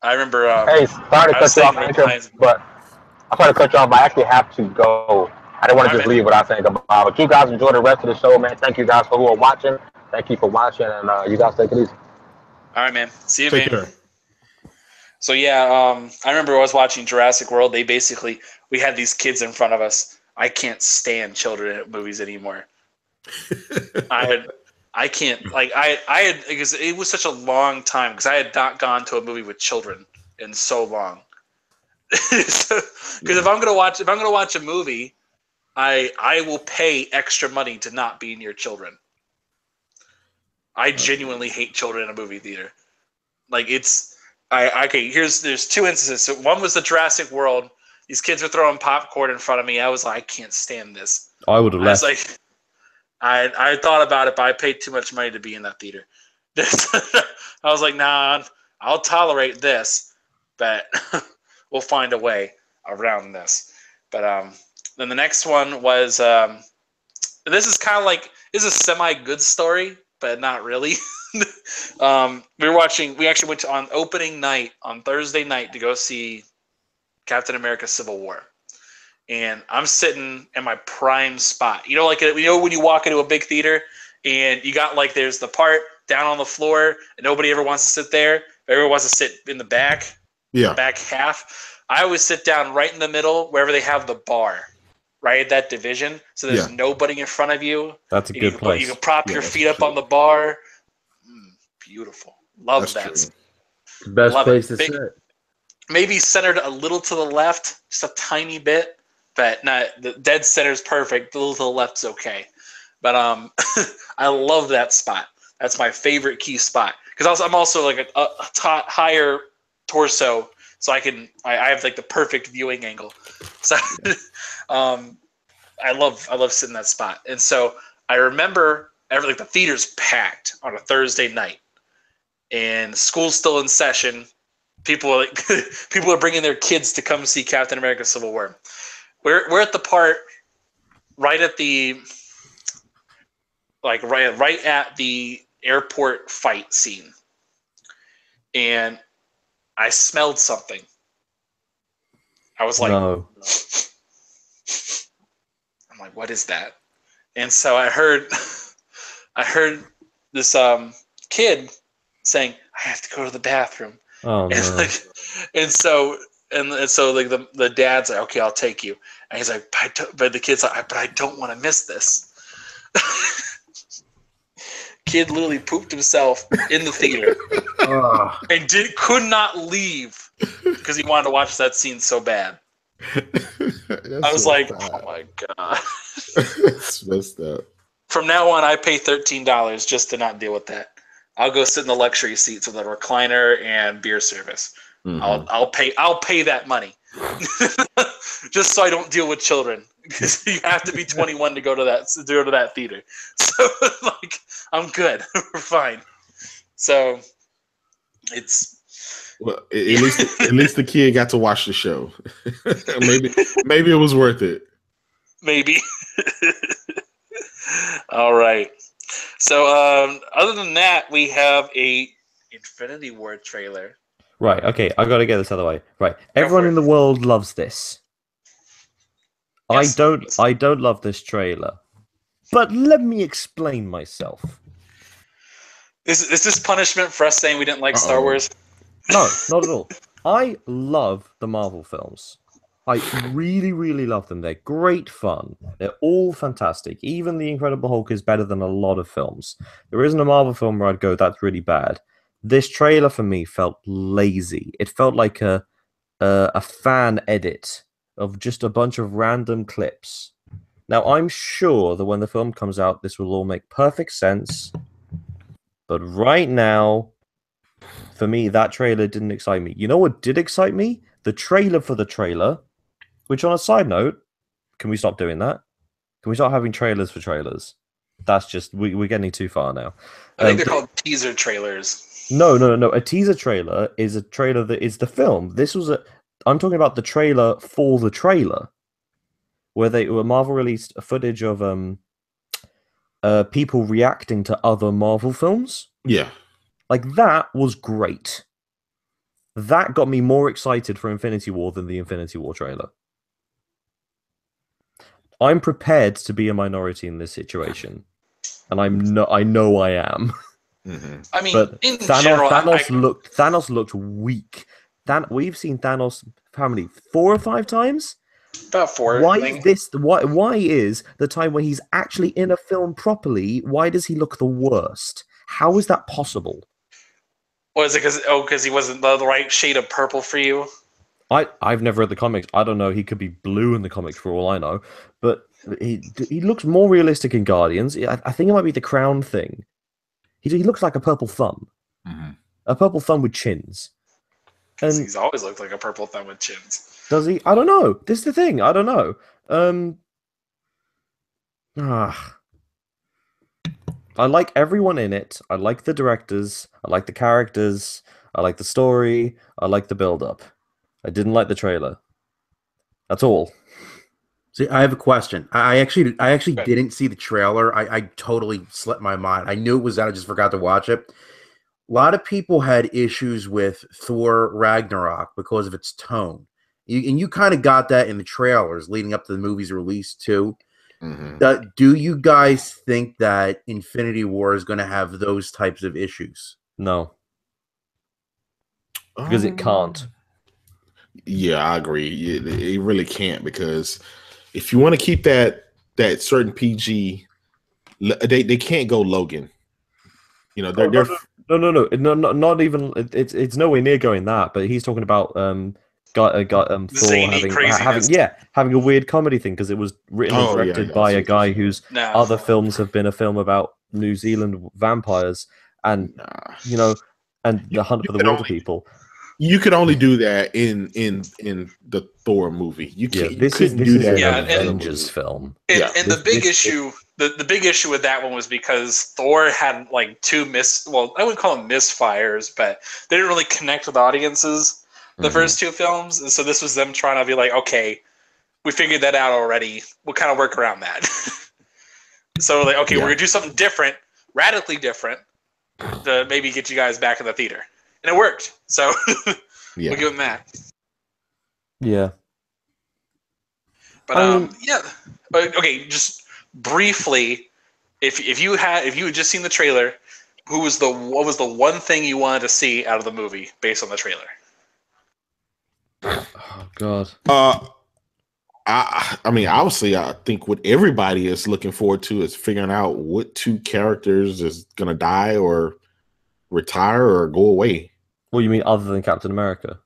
Speaker 1: I remember.
Speaker 4: Hey, sorry to cut you off, but I'm sorry to cut you off. But I actually have to go. I didn't want to just leave without saying goodbye. But you guys enjoy the rest of the show, man. Thank you guys for who are watching. Thank you for watching, and you guys take it easy.
Speaker 1: All right, man. See you,
Speaker 5: Take
Speaker 1: man.
Speaker 5: care.
Speaker 1: So yeah, I remember I was watching Jurassic World. We had these kids in front of us. I can't stand children at movies anymore. I can't because it was such a long time because I had not gone to a movie with children in so long. Because if I'm gonna watch a movie, I will pay extra money to not be near children. I genuinely hate children in a movie theater. Like there's two instances. So one was the Jurassic World. These kids were throwing popcorn in front of me. I was like, I can't stand this.
Speaker 2: I would have left.
Speaker 1: I thought about it, but I paid too much money to be in that theater. I was like, nah, I'll tolerate this, but we'll find a way around this. But then the next one was this is kind of like this is a semi-good story, but not really. We actually went on opening night on Thursday night to go see Captain America: Civil War. And I'm sitting in my prime spot. You know, when you walk into a big theater and you got there's the part down on the floor and nobody ever wants to sit there. Everyone wants to sit in the back, the back half. I always sit down right in the middle wherever they have the bar, right at that division. So there's nobody in front of you.
Speaker 2: That's a good place.
Speaker 1: You can prop your feet up on the bar. Beautiful. Love that.
Speaker 3: Best place to sit.
Speaker 1: Maybe centered a little to the left, just a tiny bit. But not the dead center's perfect. A little to the left's okay. But I love that spot. That's my favorite key spot because I'm also like a higher torso, so I have the perfect viewing angle. So I love sitting in that spot. And so I remember the theater's packed on a Thursday night, and school's still in session. People are bringing their kids to come see Captain America: Civil War. We're at the part right at the right at the airport fight scene, and I smelled something. I was like,
Speaker 2: no.
Speaker 1: I'm like, what is that? And so I heard this kid saying, I have to go to the bathroom.
Speaker 2: Oh no.
Speaker 1: And so the dad's like, okay, I'll take you. And he's like, but the kid's like, but I don't want to miss this. Kid literally pooped himself in the theater and could not leave because he wanted to watch that scene so bad. I was like, oh my god.
Speaker 5: That's messed up.
Speaker 1: From now on, I pay $13 just to not deal with that. I'll go sit in the luxury seats with a recliner and beer service. Mm-hmm. I'll pay that money just so I don't deal with children because you have to be 21 to go to that theater. So I'm good. We're fine. So it's
Speaker 5: at least the kid got to watch the show. maybe it was worth it.
Speaker 1: Maybe. All right. So other than that, we have a Infinity War trailer.
Speaker 2: Right, okay, I gotta get this out of the way. Right. Everyone in the world loves this. Yes. I don't love this trailer. But let me explain myself.
Speaker 1: Is this punishment for us saying we didn't like Star Wars?
Speaker 2: No, not at all. I love the Marvel films. I really, really love them. They're great fun. They're all fantastic. Even The Incredible Hulk is better than a lot of films. There isn't a Marvel film where I'd go, that's really bad. This trailer for me felt lazy. It felt like a fan edit of just a bunch of random clips. Now, I'm sure that when the film comes out, this will all make perfect sense. But right now, for me, that trailer didn't excite me. You know what did excite me? The trailer for the trailer. Which, on a side note, can we stop doing that? Can we start having trailers for trailers? That's just we're getting too far now.
Speaker 1: I think they're called teaser trailers.
Speaker 2: No. A teaser trailer is a trailer that is the film. I'm talking about the trailer for the trailer, where Marvel released a footage of people reacting to other Marvel films.
Speaker 5: Yeah,
Speaker 2: like that was great. That got me more excited for Infinity War than the Infinity War trailer. I'm prepared to be a minority in this situation, and I know I am.
Speaker 5: Mm-hmm.
Speaker 1: I mean,
Speaker 2: but
Speaker 1: in general,
Speaker 2: Thanos looked weak. We've seen Thanos how many? 4 or 5 times?
Speaker 1: About 4.
Speaker 2: Why is the time when he's actually in a film properly? Why does he look the worst? How is that possible?
Speaker 1: Was it because he wasn't the right shade of purple for you?
Speaker 2: I've never read the comics. I don't know. He could be blue in the comics for all I know. But he looks more realistic in Guardians. I think it might be the crown thing. He looks like a purple thumb.
Speaker 5: Mm-hmm.
Speaker 2: A purple thumb with chins. And
Speaker 1: he's always looked like a purple thumb with chins.
Speaker 2: Does he? I don't know. This is the thing. I don't know. I like everyone in it. I like the directors. I like the characters. I like the story. I like the build-up. I didn't like the trailer. That's all.
Speaker 3: See, I have a question. I actually didn't see the trailer. I totally slipped my mind. I knew it was out. I just forgot to watch it. A lot of people had issues with Thor Ragnarok because of its tone. And you kind of got that in the trailers leading up to the movie's release too.
Speaker 5: Mm-hmm.
Speaker 3: Do you guys think that Infinity War is going to have those types of issues?
Speaker 2: No. Because it can't.
Speaker 5: Yeah, I agree. It really can't, because if you want to keep that certain PG, they can't go Logan. You know, they're
Speaker 2: no, not even. It's nowhere near going that. But he's talking about Thor having a weird comedy thing, because it was written and directed by a guy whose other films have been a film about New Zealand vampires and and the Hunt for the Wilder People.
Speaker 5: You could only do that in the Thor movie. You can't.
Speaker 2: This is an Avengers film.
Speaker 1: And the big issue, the big issue with that one was because Thor had like I wouldn't call them misfires, but they didn't really connect with audiences the first 2 films, and so this was them trying to be like, okay, we figured that out already. We'll kind of work around that. So like, okay, we're gonna do something different, radically different, to maybe get you guys back in the theater. And it worked. So we'll give him that.
Speaker 2: Yeah.
Speaker 1: But okay, just briefly, if you had just seen the trailer, what was the one thing you wanted to see out of the movie based on the trailer?
Speaker 2: Oh God.
Speaker 5: I mean, obviously, I think what everybody is looking forward to is figuring out what 2 characters is gonna die or retire or go away.
Speaker 2: What do you mean, other than Captain America?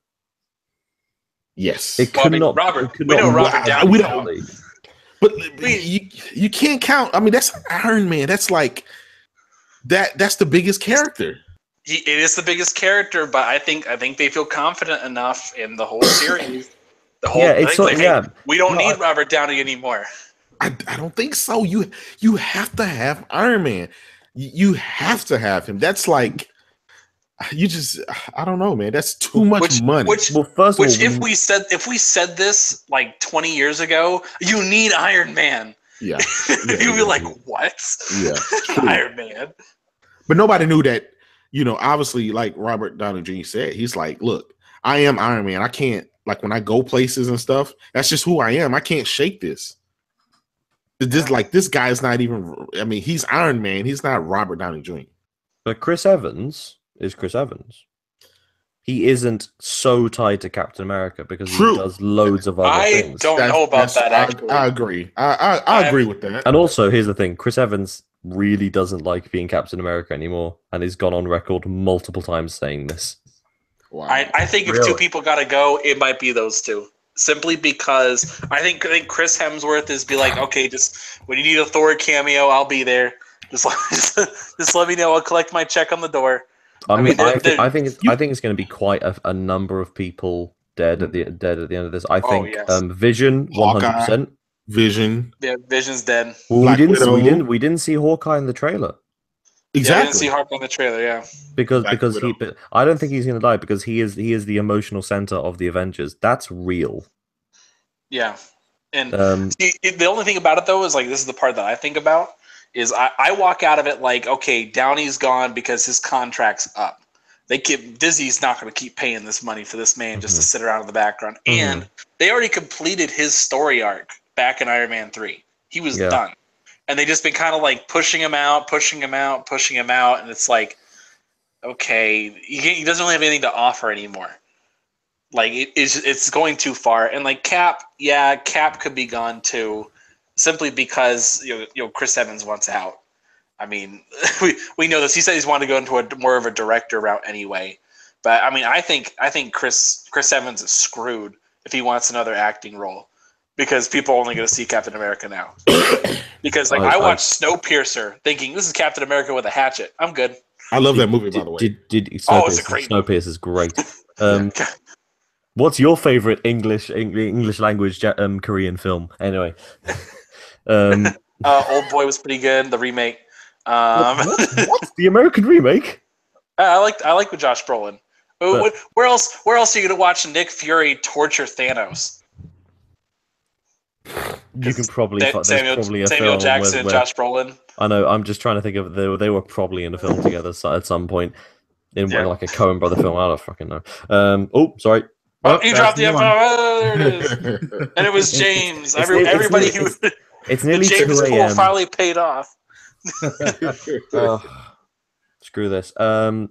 Speaker 5: Yes,
Speaker 2: it could not.
Speaker 1: Robert. We know Robert Downey.
Speaker 5: We don't. But you can't count. I mean, that's Iron Man. That's like that's the biggest character.
Speaker 1: It is the biggest character, but I think they feel confident enough in the whole series. We don't need Robert Downey anymore.
Speaker 5: I don't think so. You have to have Iron Man. You have to have him. That's like, I don't know, man. That's too much money.
Speaker 1: If we said this like 20 years ago, you need Iron Man.
Speaker 5: Yeah.
Speaker 1: You'd be like, what?
Speaker 5: Yeah.
Speaker 1: Iron Man.
Speaker 5: But nobody knew that, obviously, like Robert Downey Jr. said, he's like, look, I am Iron Man. I can't, like, when I go places and stuff, that's just who I am. I can't shake this. This guy is not even, I mean, he's Iron Man. He's not Robert Downey Jr.
Speaker 2: But Chris Evans is Chris Evans. He isn't so tied to Captain America because
Speaker 5: True.
Speaker 2: he does loads of other
Speaker 1: I
Speaker 2: things.
Speaker 1: don't know about that, actually.
Speaker 5: I agree. I agree with that.
Speaker 2: And also, here's the thing: Chris Evans really doesn't like being Captain America anymore, and he's gone on record multiple times saying this.
Speaker 5: Wow.
Speaker 1: I think if two people got to go, it might be those two. Simply because I think Chris Hemsworth is be like, okay, just when you need a Thor cameo, I'll be there. Just let me know. I'll collect my check on the door.
Speaker 2: I think it's going to be quite a number of people dead at the end of this. I think Vision 100%.
Speaker 5: Vision.
Speaker 1: Yeah, Vision's dead.
Speaker 2: Well, we didn't see Hawkeye in the trailer.
Speaker 5: Exactly.
Speaker 1: Yeah, I didn't see Hawkeye in the trailer. Yeah,
Speaker 2: because I don't think he's going to die because he is the emotional center of the Avengers. That's real.
Speaker 1: Yeah, and the only thing about it though is like this is the part that I think about is I walk out of it like, okay, Downey's gone because his contract's up. Disney's not going to keep paying this money for this man just to sit around in the background. And they already completed his story arc back in Iron Man 3. He was done. And they just been kind of like pushing him out. And it's like, okay, he doesn't really have anything to offer anymore. Like it's going too far. And like Cap could be gone too. Simply because Chris Evans wants out. I mean, we know this. He said he's wanted to go into more of a director route anyway. But I mean, I think Chris Evans is screwed if he wants another acting role because people are only going to see Captain America now. Because I watched Snowpiercer thinking this is Captain America with a hatchet. I'm good.
Speaker 5: I love that movie, by the way.
Speaker 2: It's a great Snowpiercer is great. What's your favorite English language Korean film? Anyway.
Speaker 1: Old Boy was pretty good. The remake.
Speaker 2: What? The American remake?
Speaker 1: I like with Josh Brolin. Where else are you gonna watch Nick Fury torture Thanos?
Speaker 2: You can probably
Speaker 1: Samuel Jackson and Josh Brolin.
Speaker 2: I know. I'm just trying to think of they were probably in a film together at some point in like a Coen brother film. I don't fucking know. Sorry.
Speaker 1: Oh, you dropped the F-bomb. There it is. And it was James. Everybody who
Speaker 2: it's nearly
Speaker 1: James
Speaker 2: 2 a.m.
Speaker 1: finally paid off.
Speaker 2: Screw this.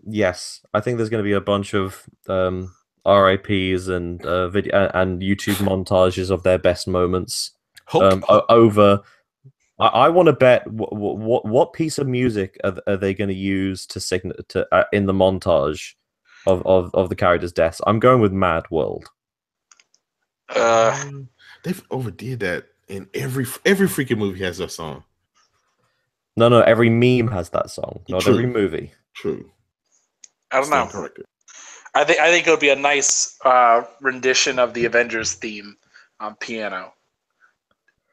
Speaker 2: Yes, I think there's going to be a bunch of RIPs and video and YouTube montages of their best moments. Over. I want to bet what piece of music are they going to use to in the montage of the characters' deaths? I'm going with Mad World.
Speaker 5: They've overdid that in every freaking movie has a song.
Speaker 2: No, every meme has that song. Not every movie.
Speaker 5: True.
Speaker 1: I don't know. I think it'll be a nice rendition of the Avengers theme on piano.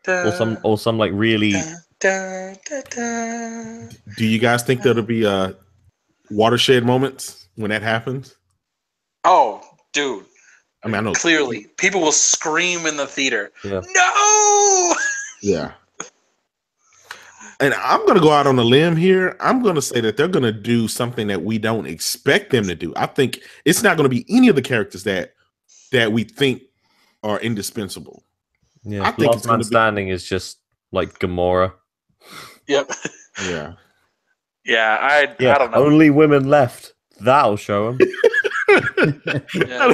Speaker 2: Or some like really.
Speaker 1: Da, da, da.
Speaker 5: Do you guys think there'll be watershed moments when that happens?
Speaker 1: Oh, dude.
Speaker 5: I mean, I know
Speaker 1: clearly people will scream in the theater.
Speaker 2: Yeah.
Speaker 1: No.
Speaker 5: Yeah. And I'm going to go out on a limb here. I'm going to say that they're going to do something that we don't expect them to do. I think it's not going to be any of the characters that we think are indispensable.
Speaker 2: Yeah, I think Last Man Standing is just like Gamora.
Speaker 1: Yep.
Speaker 5: Yeah.
Speaker 1: Yeah, I don't know.
Speaker 2: Only women left. That'll show them.
Speaker 1: Yeah.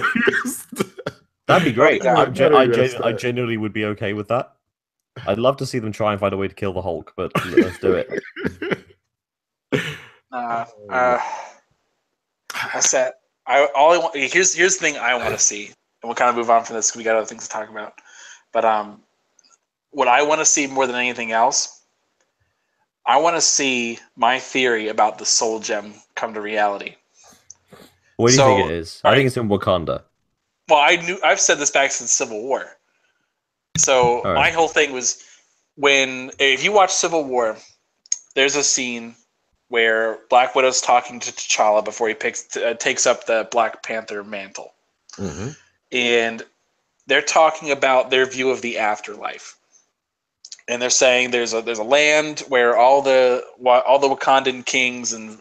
Speaker 2: That'd be great.
Speaker 5: I
Speaker 2: genuinely would be okay with that. I'd love to see them try and find a way to kill the Hulk, but let's do it.
Speaker 1: Here's the thing I want to see, and we'll kind of move on from this because we got other things to talk about. But what I want to see more than anything else, I want to see my theory about the Soul Gem come to reality.
Speaker 2: What do you think it is? I think it's in Wakanda.
Speaker 1: Well, I've said this back since Civil War. So my whole thing was if you watch Civil War, there's a scene where Black Widow's talking to T'Challa before he takes up the Black Panther mantle, and they're talking about their view of the afterlife, and they're saying there's a land where all the Wakandan kings and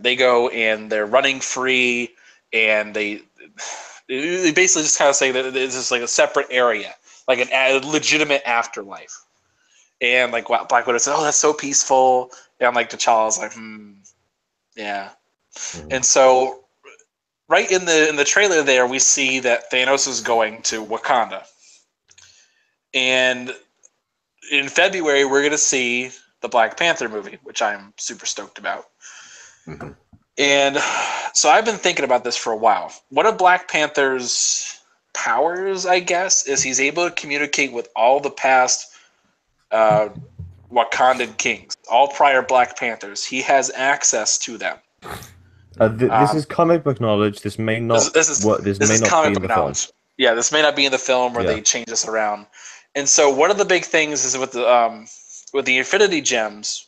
Speaker 1: they go and they're running free, and they basically just kind of say that it's just like a separate area. Like a legitimate afterlife. And like Black Widow said, oh, that's so peaceful. And like T'Challa's like, Yeah.
Speaker 5: Mhm.
Speaker 1: And so right in the trailer there, we see that Thanos is going to Wakanda. And in February, we're going to see the Black Panther movie, which I'm super stoked about.
Speaker 5: Mhm.
Speaker 1: And so I've been thinking about this for a while. One of Black Panther's powers, I guess, is he's able to communicate with all the past Wakandan kings, all prior Black Panthers. He has access to them.
Speaker 2: This is comic book knowledge. This may not
Speaker 1: This is
Speaker 2: be
Speaker 1: comic
Speaker 2: in
Speaker 1: book
Speaker 2: the film.
Speaker 1: knowledge. Yeah, this may not be in the film, or
Speaker 2: Yeah.
Speaker 1: they change this around. And so one of the big things is with the Infinity Gems.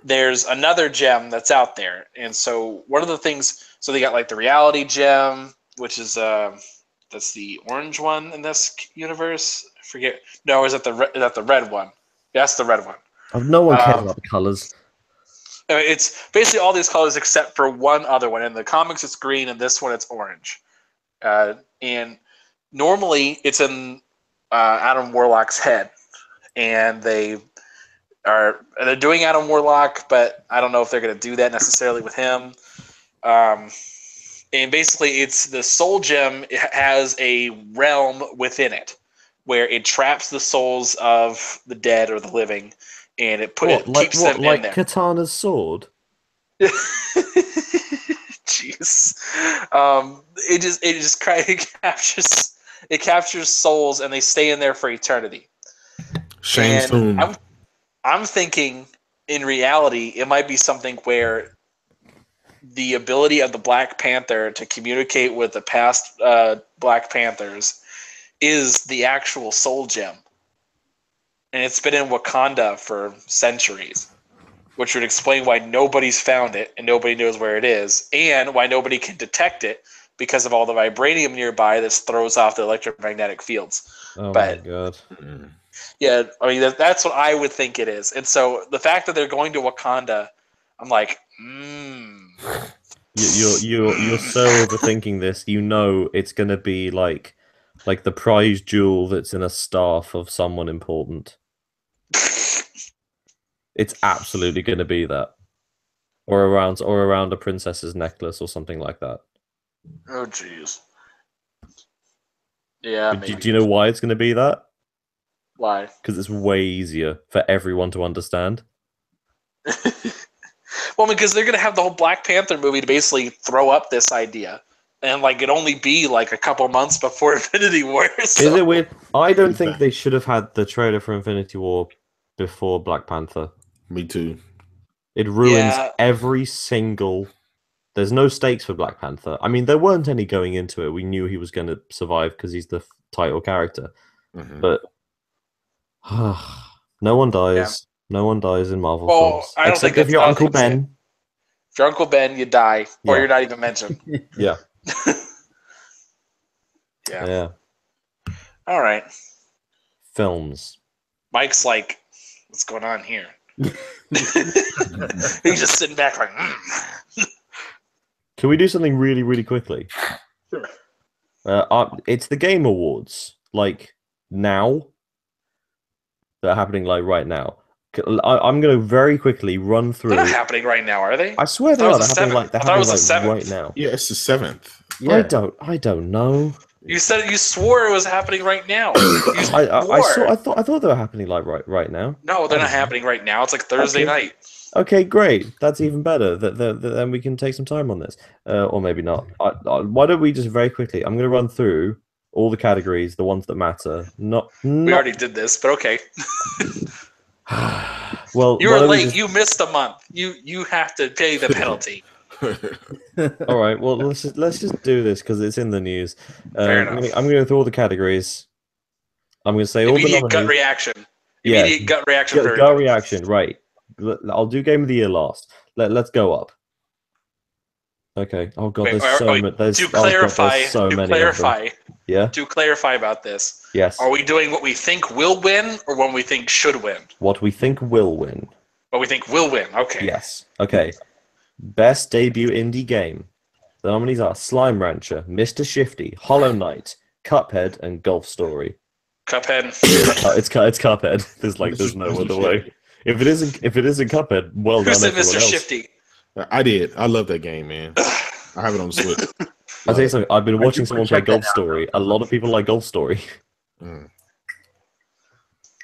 Speaker 1: There's another gem that's out there, and so one of the things. So they got like the Reality Gem, which is that's the orange one in this universe. I forget. No, is that the red one? That's the red one.
Speaker 2: No one cares about the colors.
Speaker 1: It's basically all these colors except for one other one. In the comics, it's green, and this one, it's orange. And normally, it's in Adam Warlock's head, and they're doing Adam Warlock, but I don't know if they're going to do that necessarily with him. And basically, it's the Soul Gem. It has a realm within it where it traps the souls of the dead or the living, and it keeps them in there.
Speaker 2: Katana's sword?
Speaker 1: Jeez. It captures souls, and they stay in there for eternity.
Speaker 5: Shane Soon.
Speaker 1: I'm thinking in reality it might be something where the ability of the Black Panther to communicate with the past Black Panthers is the actual soul gem. And it's been in Wakanda for centuries, which would explain why nobody's found it and nobody knows where it is, and why nobody can detect it because of all the vibranium nearby that throws off the electromagnetic fields.
Speaker 2: Oh
Speaker 1: but,
Speaker 2: my god.
Speaker 1: Yeah, I mean, that's what I would think it is. And so the fact that they're going to Wakanda, I'm like,
Speaker 2: You're so overthinking this. You know it's going to be like the prize jewel that's in a staff of someone important. It's absolutely going to be that, or around a princess's necklace or something like that.
Speaker 1: Oh, jeez. Yeah.
Speaker 2: Do you know why it's going to be that?
Speaker 1: Why?
Speaker 2: Because it's way easier for everyone to understand.
Speaker 1: Well, because they're going to have the whole Black Panther movie to basically throw up this idea. And like it only be like a couple months before Infinity War. So.
Speaker 2: Is it weird? I don't think they should have had the trailer for Infinity War before Black Panther.
Speaker 5: Me too.
Speaker 2: It ruins every single... There's no stakes for Black Panther. I mean, there weren't any going into it. We knew he was going to survive because he's the title character.
Speaker 5: Mhm.
Speaker 2: But no one dies.
Speaker 1: Yeah.
Speaker 2: No one dies in Marvel
Speaker 1: Well,
Speaker 2: films.
Speaker 1: I don't
Speaker 2: Except
Speaker 1: think
Speaker 2: if you're Uncle Ben.
Speaker 1: If you're Uncle Ben, you die. Or
Speaker 2: Yeah.
Speaker 1: you're not even mentioned.
Speaker 2: Yeah.
Speaker 1: Yeah.
Speaker 2: Yeah.
Speaker 1: All right.
Speaker 2: Films.
Speaker 1: Mike's like, what's going on here? He's just sitting back like,
Speaker 2: Can we do something really, really quickly?
Speaker 1: Sure.
Speaker 2: It's the Game Awards, like now. They're happening like right now. I'm going to very quickly run through.
Speaker 1: They're not happening right now, are they?
Speaker 2: I swear they are. They're happening like right now.
Speaker 5: Yeah, it's the 7th.
Speaker 3: Yeah.
Speaker 2: I don't know.
Speaker 1: You said you swore it was happening right now.
Speaker 2: I thought they were happening like right now.
Speaker 1: No, they're not happening right now. It's like Thursday night.
Speaker 2: Okay, great. That's even better. Then we can take some time on this, or maybe not. Why don't we just very quickly? I'm going to run through all the categories, the ones that matter.
Speaker 1: We already did this, but okay.
Speaker 2: Well,
Speaker 1: you were late. You missed a month. You have to pay the penalty.
Speaker 2: All right. Well, let's just do this because it's in the news.
Speaker 1: Fair enough.
Speaker 2: I'm going to go through all the categories. I'm going to say all the nominees.
Speaker 1: Gut reaction.
Speaker 2: Yeah.
Speaker 1: Immediate gut reaction.
Speaker 2: Gut reaction. Right. I'll do Game of the Year last. Let's go up. Okay. Oh god, there's so many.
Speaker 1: To clarify,
Speaker 2: Yeah.
Speaker 1: To clarify about this.
Speaker 2: Yes.
Speaker 1: Are we doing what we think will win or what we think should win?
Speaker 2: What we think will win.
Speaker 1: What we think will win. Okay.
Speaker 2: Yes. Okay. Best debut indie game. The nominees are Slime Rancher, Mr. Shifty, Hollow Knight, Cuphead, and Golf Story.
Speaker 1: Cuphead.
Speaker 2: It's Cuphead. There's no other way. If it isn't Cuphead, well
Speaker 1: Who
Speaker 2: done.
Speaker 1: said
Speaker 2: everyone
Speaker 1: Mr.
Speaker 2: else.
Speaker 1: Shifty?
Speaker 5: I did. I love that game, man. I have it on the Switch.
Speaker 2: I'll tell you something. I've been watching someone play
Speaker 3: check that
Speaker 2: Golf
Speaker 3: out.
Speaker 2: Story. A lot of people like Golf Story.
Speaker 5: Mm.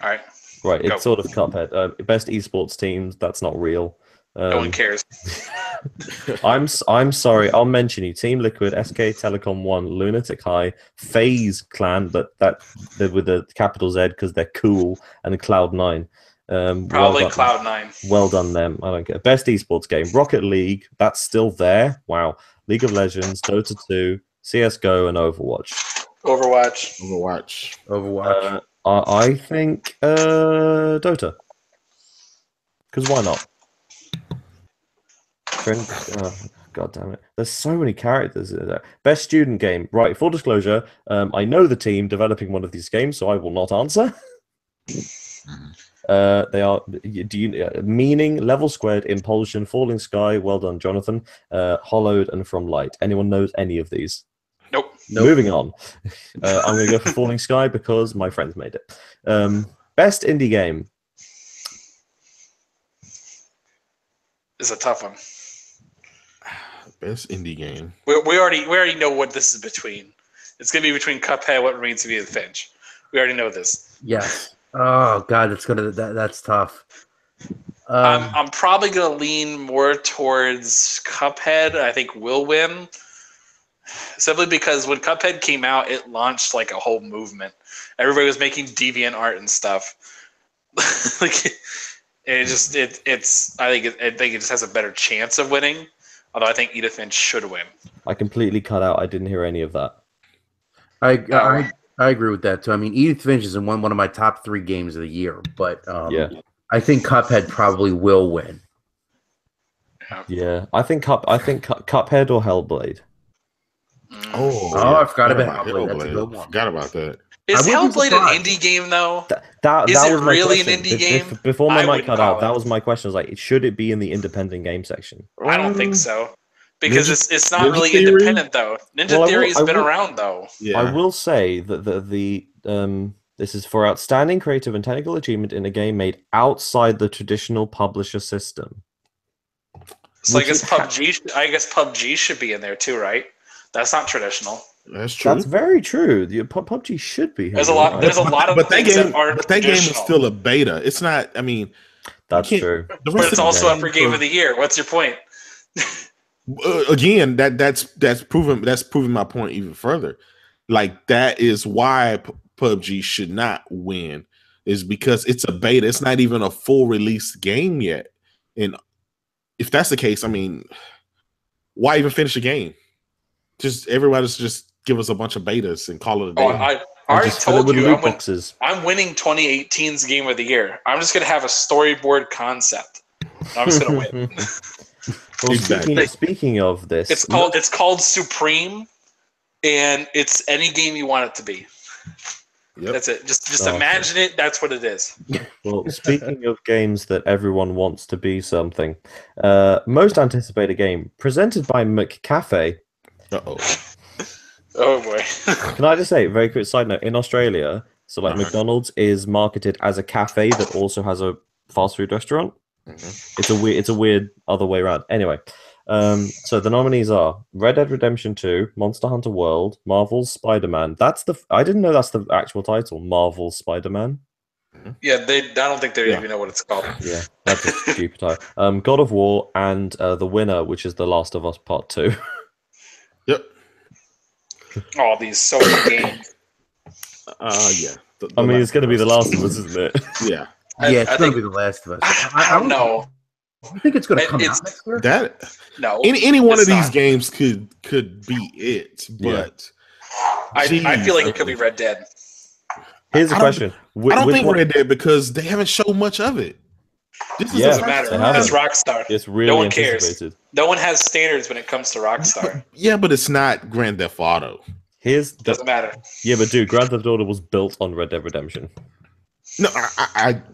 Speaker 1: All right.
Speaker 2: Right,
Speaker 1: Go.
Speaker 2: it's sort of Cuphead. Best esports teams. That's not real.
Speaker 1: No one cares.
Speaker 2: I'm sorry. I'll mention you. Team Liquid, SK Telecom 1, Lunatic High, FaZe Clan, but they're with the capital Z because they're cool, and Cloud9.
Speaker 1: Probably Cloud9.
Speaker 2: Well done, them. I don't care. Best esports game, Rocket League. That's still there. Wow. League of Legends, Dota 2, CS:GO, and Overwatch.
Speaker 5: Overwatch.
Speaker 2: I think Dota. Because why not? God damn it. There's so many characters in there. Best student game. Right, full disclosure, I know the team developing one of these games, so I will not answer. They are Meaning, Level Squared, Impulsion, Falling Sky, well done, Jonathan, Hollowed, and From Light. Anyone knows any of these?
Speaker 1: Nope.
Speaker 2: Moving on. I'm going to go for Falling Sky because my friends made it. Best indie game.
Speaker 1: It's a tough one.
Speaker 5: Best indie game.
Speaker 1: We already know what this is between. It's gonna be between Cuphead, What Remains of Edith Finch. We already know this.
Speaker 3: Yes. Oh God, that's tough.
Speaker 1: I'm probably gonna lean more towards Cuphead. I think will win. Simply because when Cuphead came out, it launched like a whole movement. Everybody was making deviant art and stuff. Like I think it just has a better chance of winning. Although I think Edith Finch should win.
Speaker 2: I completely cut out. I didn't hear any of that.
Speaker 3: I agree with that too. I mean, Edith Finch is in one of my top 3 games of the year, but
Speaker 2: yeah.
Speaker 3: I think Cuphead probably will win.
Speaker 2: Yeah, I think Cuphead or Hellblade.
Speaker 3: I forgot about Hellblade. That's a good one.
Speaker 5: Forgot about that.
Speaker 1: Is Hellblade an indie game though?
Speaker 2: That
Speaker 1: Is it
Speaker 2: was my
Speaker 1: really an
Speaker 2: question.
Speaker 1: indie game?
Speaker 2: Before my
Speaker 1: I
Speaker 2: mic
Speaker 1: wouldn't
Speaker 2: cut
Speaker 1: call
Speaker 2: out,
Speaker 1: it.
Speaker 2: that was my question. Was like, should it be in the independent game section?
Speaker 1: I don't think so. Because it's not
Speaker 5: Ninja
Speaker 1: really
Speaker 5: Theory?
Speaker 1: independent though. Ninja Theory has been around though.
Speaker 5: Yeah.
Speaker 2: I will say that the this is for outstanding creative and technical achievement in a game made outside the traditional publisher system.
Speaker 1: So I guess PUBG should be in there too, right? That's not traditional.
Speaker 5: That's true.
Speaker 2: That's very true. The PUBG should be here.
Speaker 1: There's a lot of
Speaker 5: but that
Speaker 1: things
Speaker 5: game,
Speaker 1: that aren't
Speaker 5: but that game is
Speaker 1: traditional.
Speaker 5: still a beta. It's not. I mean,
Speaker 2: That's true.
Speaker 5: The
Speaker 1: But
Speaker 5: rest
Speaker 1: it's
Speaker 5: of the
Speaker 1: also up
Speaker 5: game
Speaker 1: for Game of the Year. What's your point?
Speaker 5: Again, that's proven my point even further. Like that is why PUBG should not win, is because it's a beta. It's not even a full release game yet. And if that's the case, I mean, why even finish a game? Just everybody's just give us a bunch of betas and call it a day.
Speaker 1: I already told you
Speaker 2: loot boxes.
Speaker 1: I'm winning 2018's Game of the Year. I'm just gonna have a storyboard concept. I'm just gonna win.
Speaker 2: Well,
Speaker 5: Exactly.
Speaker 2: speaking of this,
Speaker 1: It's called Supreme, and it's any game you want it to be.
Speaker 5: Yep.
Speaker 1: That's it. Just imagine it. That's what it is.
Speaker 2: Well, speaking of games that everyone wants to be something, most anticipated game presented by McCafe.
Speaker 5: Uh-oh.
Speaker 1: Oh boy.
Speaker 2: Can I just say, very quick side note, in Australia, so like McDonald's is marketed as a cafe that also has a fast food restaurant. It's a weird other way around. Anyway, so the nominees are Red Dead Redemption 2, Monster Hunter World, Marvel's Spider-Man. I didn't know that's the actual title, Marvel's Spider-Man.
Speaker 1: Yeah, I don't think they even know what it's called.
Speaker 2: Yeah, that's a stupid title. God of War and the winner, which is The Last of Us Part 2.
Speaker 5: Yep.
Speaker 1: All these Sony games.
Speaker 5: Yeah.
Speaker 2: I mean, it's going to be The Last of Us, isn't it?
Speaker 5: Yeah.
Speaker 3: It's
Speaker 1: I
Speaker 3: going
Speaker 1: think-
Speaker 3: to be The Last of Us.
Speaker 1: I don't know.
Speaker 3: I think it's going to come
Speaker 1: It's-
Speaker 3: out next year.
Speaker 5: That
Speaker 1: No.
Speaker 5: any one
Speaker 1: it's
Speaker 5: of these
Speaker 1: not.
Speaker 5: games could be it, but
Speaker 1: I
Speaker 5: Jeez.
Speaker 1: feel like it could be Red Dead.
Speaker 2: Here's a
Speaker 5: I don't-
Speaker 2: question.
Speaker 5: I don't
Speaker 2: Which
Speaker 5: think
Speaker 2: one-
Speaker 5: Red Dead because they haven't shown much of it. This is
Speaker 2: Yeah,
Speaker 5: the
Speaker 1: Doesn't
Speaker 5: first
Speaker 1: matter.
Speaker 2: they
Speaker 5: time.
Speaker 2: haven't.
Speaker 1: It's Rockstar.
Speaker 2: It's really
Speaker 1: No one cares.
Speaker 2: anticipated.
Speaker 1: No one has standards when it comes to Rockstar.
Speaker 5: Yeah, but it's not Grand Theft Auto.
Speaker 2: Here's the
Speaker 1: Doesn't matter.
Speaker 2: yeah, but dude, Grand Theft Auto was built on Red Dead Redemption.
Speaker 5: No,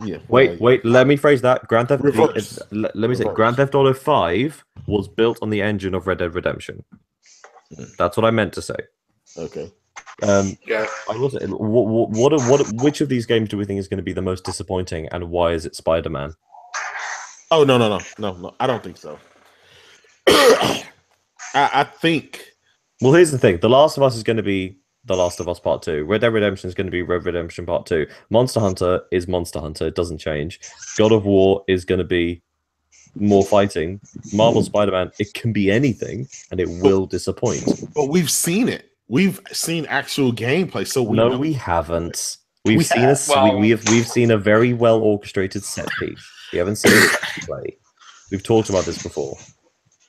Speaker 5: yeah.
Speaker 2: Wait, let me phrase that.
Speaker 5: Reverse.
Speaker 2: Let me say,
Speaker 5: Reverse.
Speaker 2: Grand Theft Auto 5 was built on the engine of Red Dead Redemption. That's what I meant to say.
Speaker 5: Okay.
Speaker 1: Yeah.
Speaker 2: I will say, which of these games do we think is going to be the most disappointing, and why is it Spider-Man?
Speaker 5: Oh no! I don't think so. I think.
Speaker 2: Well, here's the thing: The Last of Us is going to be The Last of Us Part 2. Red Dead Redemption is going to be Red Dead Redemption Part 2. Monster Hunter is Monster Hunter. It doesn't change. God of War is going to be more fighting. Marvel Spider-Man, it can be anything, and it will disappoint.
Speaker 5: But we've seen it. We've seen actual gameplay, so we know.
Speaker 2: We haven't.
Speaker 5: We've
Speaker 2: seen a very well orchestrated set piece. We haven't seen gameplay. We've talked about this before.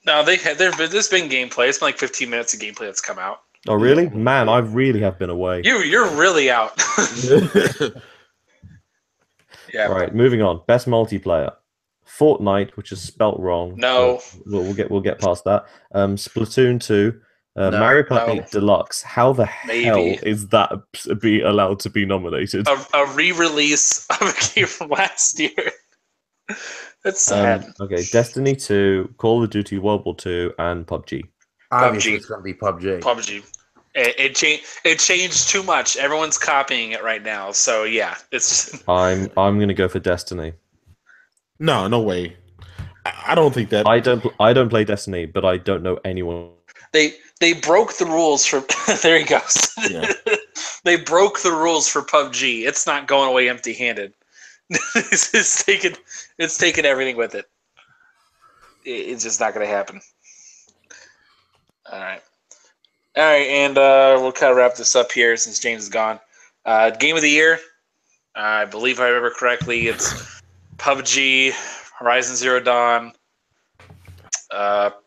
Speaker 1: No, there's been gameplay. It's been like 15 minutes of gameplay that's come out.
Speaker 2: Oh, really? Man, I really have been away.
Speaker 1: You're really out. Yeah.
Speaker 2: Right, moving on. Best multiplayer. Fortnite, which is spelt wrong.
Speaker 1: No.
Speaker 2: We'll get past that. Splatoon 2.
Speaker 3: No,
Speaker 2: Mario Kart 8 Deluxe. How the hell
Speaker 1: Maybe.
Speaker 2: is that be allowed to be nominated?
Speaker 1: A re-release of a game from last year. That's sad.
Speaker 2: Okay, Destiny 2, Call of Duty World War 2, and PUBG.
Speaker 3: Obviously, it's going to be PUBG.
Speaker 1: PUBG. It changed too much. Everyone's copying it right now. So yeah, it's.
Speaker 2: I'm gonna go for Destiny.
Speaker 5: No way. I don't think that.
Speaker 2: I don't play Destiny, but I don't know anyone.
Speaker 1: They broke the rules for. There he goes.
Speaker 5: Yeah.
Speaker 1: They broke the rules for PUBG. It's not going away empty-handed. It's taking everything with it. It's just not going to happen. All right, and we'll kind of wrap this up here since James is gone. Game of the year, I believe if I remember correctly, it's PUBG, Horizon Zero Dawn,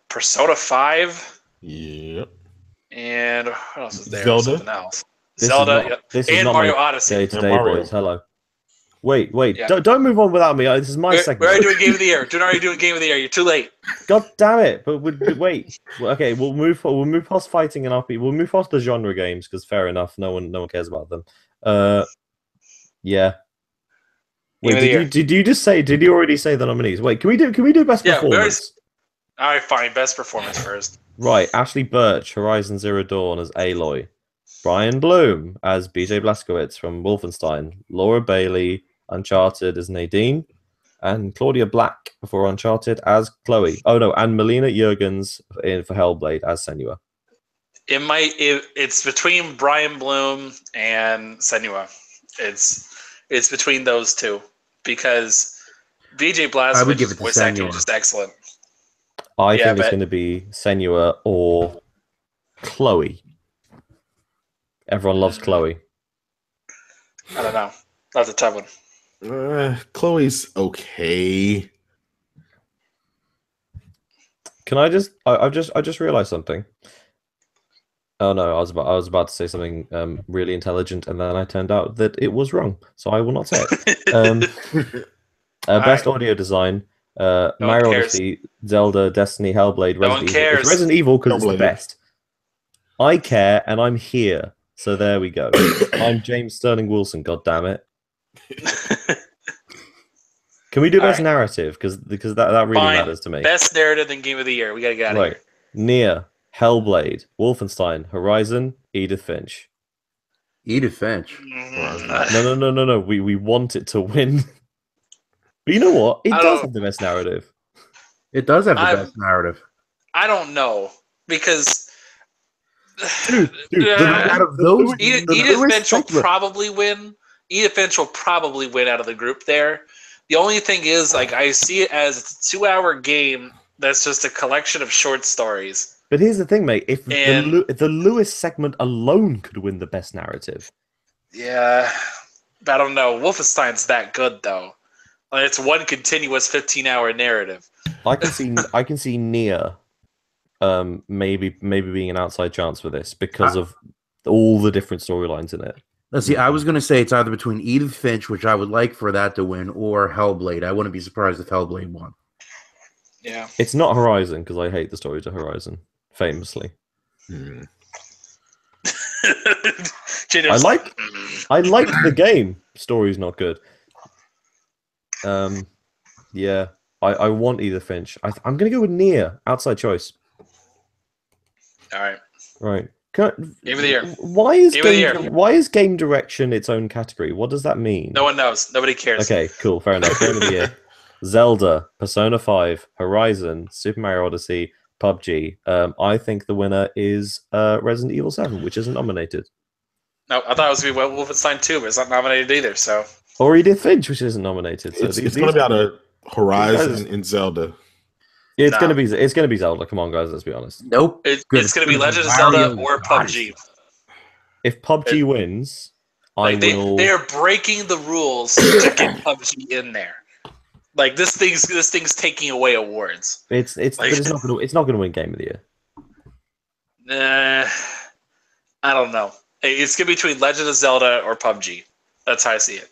Speaker 1: Persona 5.
Speaker 5: Yep.
Speaker 1: And what else is there?
Speaker 5: Zelda.
Speaker 1: Something else.
Speaker 2: This
Speaker 1: Zelda
Speaker 2: is
Speaker 1: and
Speaker 2: not
Speaker 1: Mario
Speaker 2: my
Speaker 1: Odyssey.
Speaker 2: Day today,
Speaker 5: Mario.
Speaker 2: boys. Hello. Wait.
Speaker 1: Yeah.
Speaker 2: Don't move on without me. This is my segment.
Speaker 1: We're already doing Game of the Year. We're already doing Game of the Year. You're too late.
Speaker 2: God damn it! But wait. Okay, we'll move past fighting and RP. We'll move past the genre games because fair enough. No one cares about them. Yeah. Wait, did you already say the nominees? Wait, can we do best performance?
Speaker 1: All right, fine. Best performance first.
Speaker 2: Right, Ashley Birch, Horizon Zero Dawn as Aloy, Brian Bloom as BJ Blazkowicz from Wolfenstein, Laura Bailey, Uncharted as Nadine, and Claudia Black for Uncharted as Chloe. Oh no, and Melina Jurgens for Hellblade as Senua.
Speaker 1: It's between Brian Bloom and Senua. It's between those two because BJ Blazkowicz's voice acting was just excellent.
Speaker 2: I think it's going to be Senua or Chloe. Everyone loves Chloe.
Speaker 1: I don't know. That's a tough one.
Speaker 5: Chloe's okay.
Speaker 2: Can I just? I just realized something. Oh no, I was about to say something really intelligent, and then I turned out that it was wrong. So I will not say it. Best audio design. Mario Odyssey, Zelda, Destiny, Hellblade, Resident Evil. It's Resident Evil because it's the best. I care, and I'm here. So there we go. I'm James Sterling Wilson. God damn it! Can we do best narrative? Because that really matters to me.
Speaker 1: Best narrative and Game of the Year. We gotta get out of here.
Speaker 2: Nier, Hellblade, Wolfenstein, Horizon, Edith Finch.
Speaker 3: Edith Finch.
Speaker 2: No. We want it to win. But you know what? It does have the best narrative.
Speaker 3: It does have the best narrative.
Speaker 1: I don't know because
Speaker 3: dude, out of those,
Speaker 1: Edith Finch will probably win. Edith Finch will probably win out of the group there. The only thing is, like, I see it as it's a 2-hour game that's just a collection of short stories.
Speaker 2: But here's the thing, mate. If the Lewis segment alone could win the best narrative.
Speaker 1: Yeah, I don't know. Wolfenstein's that good, though. Like, it's one continuous 15-hour narrative.
Speaker 2: I can see Nier maybe being an outside chance for this because of all the different storylines in it.
Speaker 3: Let's see. I was going to say it's either between Edith Finch, which I would like for that to win, or Hellblade. I wouldn't be surprised if Hellblade won.
Speaker 1: Yeah,
Speaker 2: it's not Horizon because I hate the stories of Horizon, famously. I like the game. Story's not good. Yeah, I want Edith Finch. I'm going to go with Nier. Outside choice.
Speaker 1: All right.
Speaker 2: Right.
Speaker 1: Game of the Year.
Speaker 2: Why is game direction its own category? What does that mean?
Speaker 1: No one knows. Nobody cares.
Speaker 2: Okay, cool. Fair enough. Game of the Year. Zelda, Persona 5, Horizon, Super Mario Odyssey, PUBG. I think the winner is Resident Evil 7, which isn't nominated.
Speaker 1: No, I thought it was going to be Wolfenstein 2, but it's not nominated either. So,
Speaker 2: Or Edith Finch, which isn't nominated. So
Speaker 5: it's going to be out of Horizon and Zelda.
Speaker 2: Yeah, it's gonna be Zelda. Come on, guys, let's be honest.
Speaker 3: Nope.
Speaker 1: It's going to be Legend of Zelda or PUBG.
Speaker 2: If PUBG wins,
Speaker 1: they are breaking the rules to get PUBG in there. Like this thing's taking away awards.
Speaker 2: But it's not gonna win Game of the Year.
Speaker 1: I don't know. It's gonna be between Legend of Zelda or PUBG. That's how I see it.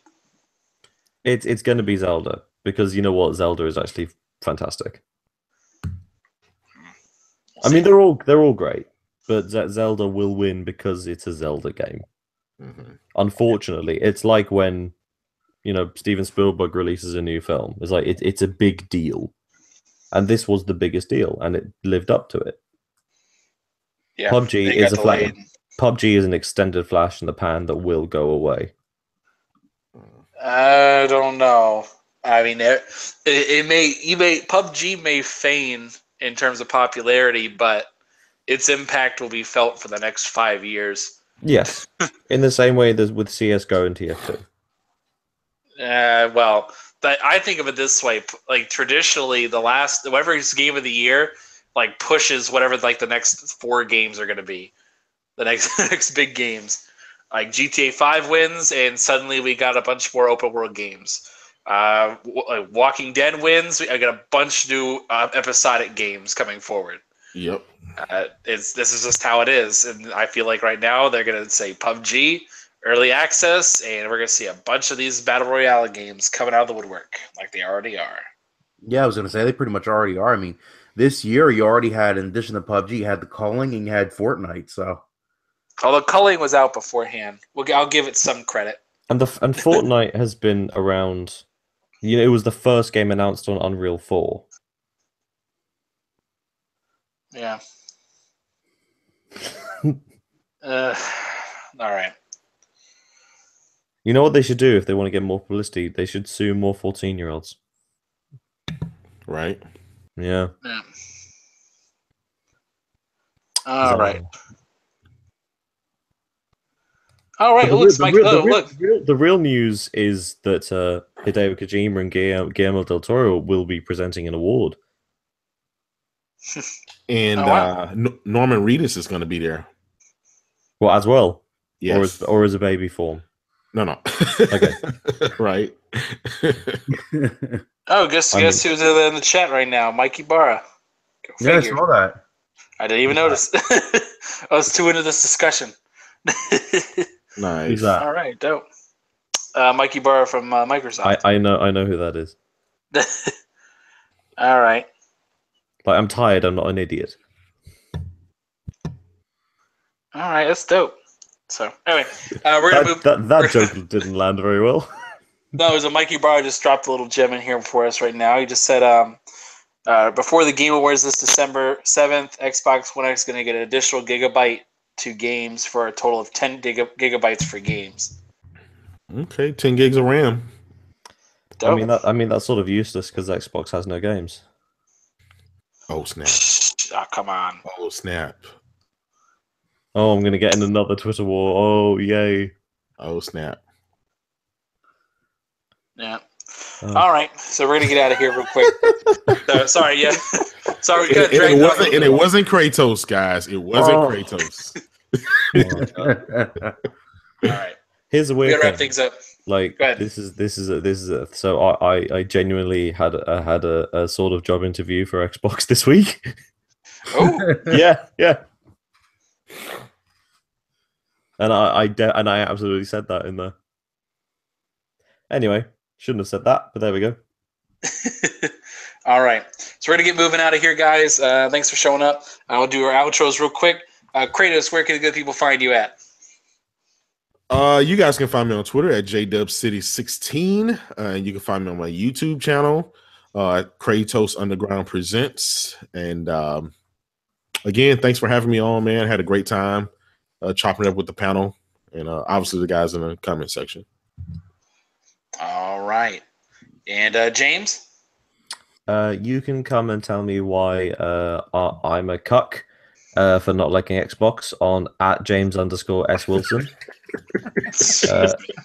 Speaker 2: It's gonna be Zelda because you know what, Zelda is actually fantastic. I mean, they're all great, but Zelda will win because it's a Zelda game. Mm-hmm. Unfortunately, it's like when Steven Spielberg releases a new film. It's like it's a big deal, and this was the biggest deal, and it lived up to it. Yeah, PUBG is PUBG is an extended flash in the pan that will go away.
Speaker 1: I don't know. I mean, PUBG may feign in terms of popularity, but its impact will be felt for the next 5 years.
Speaker 2: Yes, in the same way as with CS:GO and TF2.
Speaker 1: I think of it this way: like traditionally, whatever's game of the year, like pushes whatever like the next 4 games are going to be, the next big games. Like GTA 5 wins, and suddenly we got a bunch more open world games. Walking Dead wins. I got a bunch of new episodic games coming forward.
Speaker 5: Yep.
Speaker 1: This is just how it is, and I feel like right now they're gonna say PUBG early access, and we're gonna see a bunch of these battle royale games coming out of the woodwork, like they already are.
Speaker 3: Yeah, I was gonna say they pretty much already are. I mean, this year you already had, in addition to PUBG, you had the Culling and you had Fortnite. So,
Speaker 1: although Culling was out beforehand, I'll give it some credit.
Speaker 2: And Fortnite has been around. It was the first game announced on Unreal 4.
Speaker 1: Yeah. All right.
Speaker 2: You know what they should do if they want to get more publicity? They should sue more 14-year-olds.
Speaker 5: Right.
Speaker 2: Yeah.
Speaker 1: All right. All right.
Speaker 2: The real news is that Hideo Kojima and Guillermo del Toro will be presenting an award.
Speaker 5: And Norman Reedus is going to be there.
Speaker 2: Well, as well?
Speaker 5: Yes.
Speaker 2: Or as a baby form?
Speaker 5: No.
Speaker 2: Okay.
Speaker 5: Right.
Speaker 1: Guess who's in the chat right now? Mikey Barra.
Speaker 3: Yeah, I saw that.
Speaker 1: I didn't even notice. I was too into this discussion.
Speaker 5: Nice.
Speaker 2: Who's that?
Speaker 1: All right, dope. Mikey Barra from Microsoft.
Speaker 2: I know who that is.
Speaker 1: All right.
Speaker 2: Like, I'm tired. I'm not an idiot.
Speaker 1: All right, that's dope. So anyway, we're gonna move.
Speaker 2: That joke didn't land very well.
Speaker 1: No, it was a Mikey Barra just dropped a little gem in here for us right now. He just said, before the Game Awards this December 7th, Xbox One X is going to get an additional gigabyte to games for a total of 10 gigabytes for games.
Speaker 5: Okay, 10 gigs of RAM.
Speaker 1: Dope.
Speaker 2: I mean that's sort of useless because Xbox has no games.
Speaker 5: Oh snap!
Speaker 1: Oh, come on!
Speaker 5: Oh snap!
Speaker 2: Oh, I'm gonna get in another Twitter war. Oh yay!
Speaker 5: Oh snap!
Speaker 1: Yeah. All right, so we're gonna get out of here real quick. Sorry, yeah. Sorry, we got dragged off.
Speaker 5: And it wasn't Kratos, guys. It wasn't Kratos.
Speaker 1: All right.
Speaker 2: Here's a weird
Speaker 1: we gotta wrap
Speaker 2: thing.
Speaker 1: things up.
Speaker 2: Like this is so I genuinely had a sort of job interview for Xbox this week.
Speaker 1: Oh
Speaker 2: yeah. And I absolutely said that in there. Anyway, shouldn't have said that, but there we go.
Speaker 1: All right, so we're gonna get moving out of here, guys. Thanks for showing up. I'll do our outros real quick. Kratos, where can the good people find you at?
Speaker 5: You guys can find me on Twitter at JDubCity16. And you can find me on my YouTube channel, Kratos Underground Presents. And again, thanks for having me on, man. Had a great time chopping it up with the panel, and obviously the guys in the comment section.
Speaker 1: All right. And James?
Speaker 2: You can come and tell me why I'm a cuck for not liking Xbox on @James_S Wilson.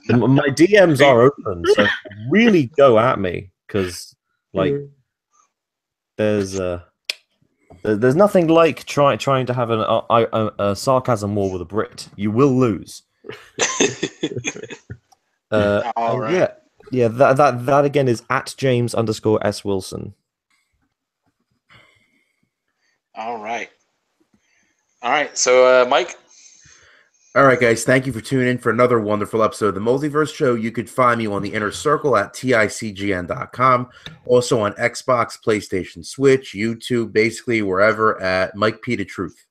Speaker 2: My DMs are open, so really go at me because like there's nothing like trying to have a sarcasm war with a Brit. You will lose.
Speaker 1: All right.
Speaker 2: Yeah. That again is @James_S Wilson.
Speaker 1: All right. All right. So, Mike.
Speaker 3: All right, guys. Thank you for tuning in for another wonderful episode of the Multiverse Show. You could find me on the Inner Circle at ticgn.com. Also on Xbox, PlayStation, Switch, YouTube, basically wherever at Mike P. The Truth.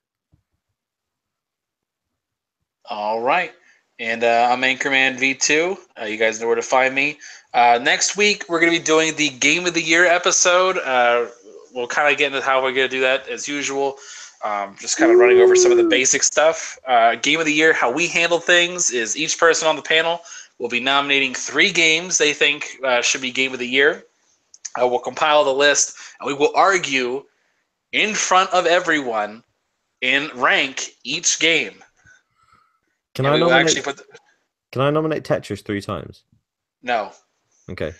Speaker 1: All right. And I'm Anchorman V2. You guys know where to find me. Next week, we're going to be doing the Game of the Year episode. We'll kind of get into how we're going to do that as usual. Just kind of running over some of the basic stuff. Game of the Year, how we handle things is each person on the panel will be nominating 3 games they think should be Game of the Year. We'll compile the list, and we will argue in front of everyone and rank each game.
Speaker 2: Can I nominate Tetris 3 times?
Speaker 1: No.
Speaker 2: Okay.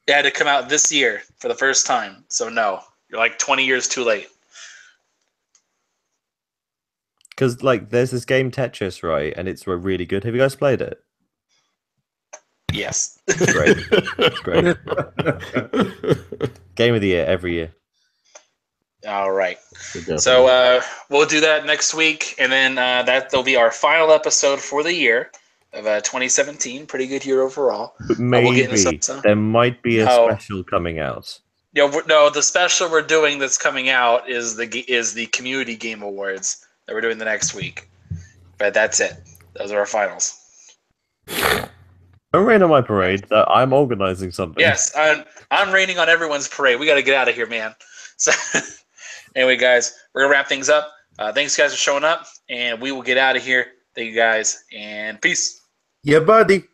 Speaker 1: It had to come out this year for the first time, so no. You're like 20 years too late.
Speaker 2: Because like there's this game Tetris, right? And it's really good. Have you guys played it?
Speaker 1: Yes.
Speaker 2: Great. Great. Game of the Year every year.
Speaker 1: All right. So we'll do that next week, and then that'll be our final episode for the year of 2017. Pretty good year overall.
Speaker 2: But maybe there might be a special coming out.
Speaker 1: No, the special we're doing that's coming out is the Community Game Awards that we're doing the next week. But that's it. Those are our finals.
Speaker 2: Don't rain on my parade. I'm organizing something.
Speaker 1: Yes, I'm raining on everyone's parade. We got to get out of here, man. So, anyway, guys, we're gonna wrap things up. Thanks, guys, for showing up, and we will get out of here. Thank you, guys, and peace.
Speaker 3: Yeah, buddy.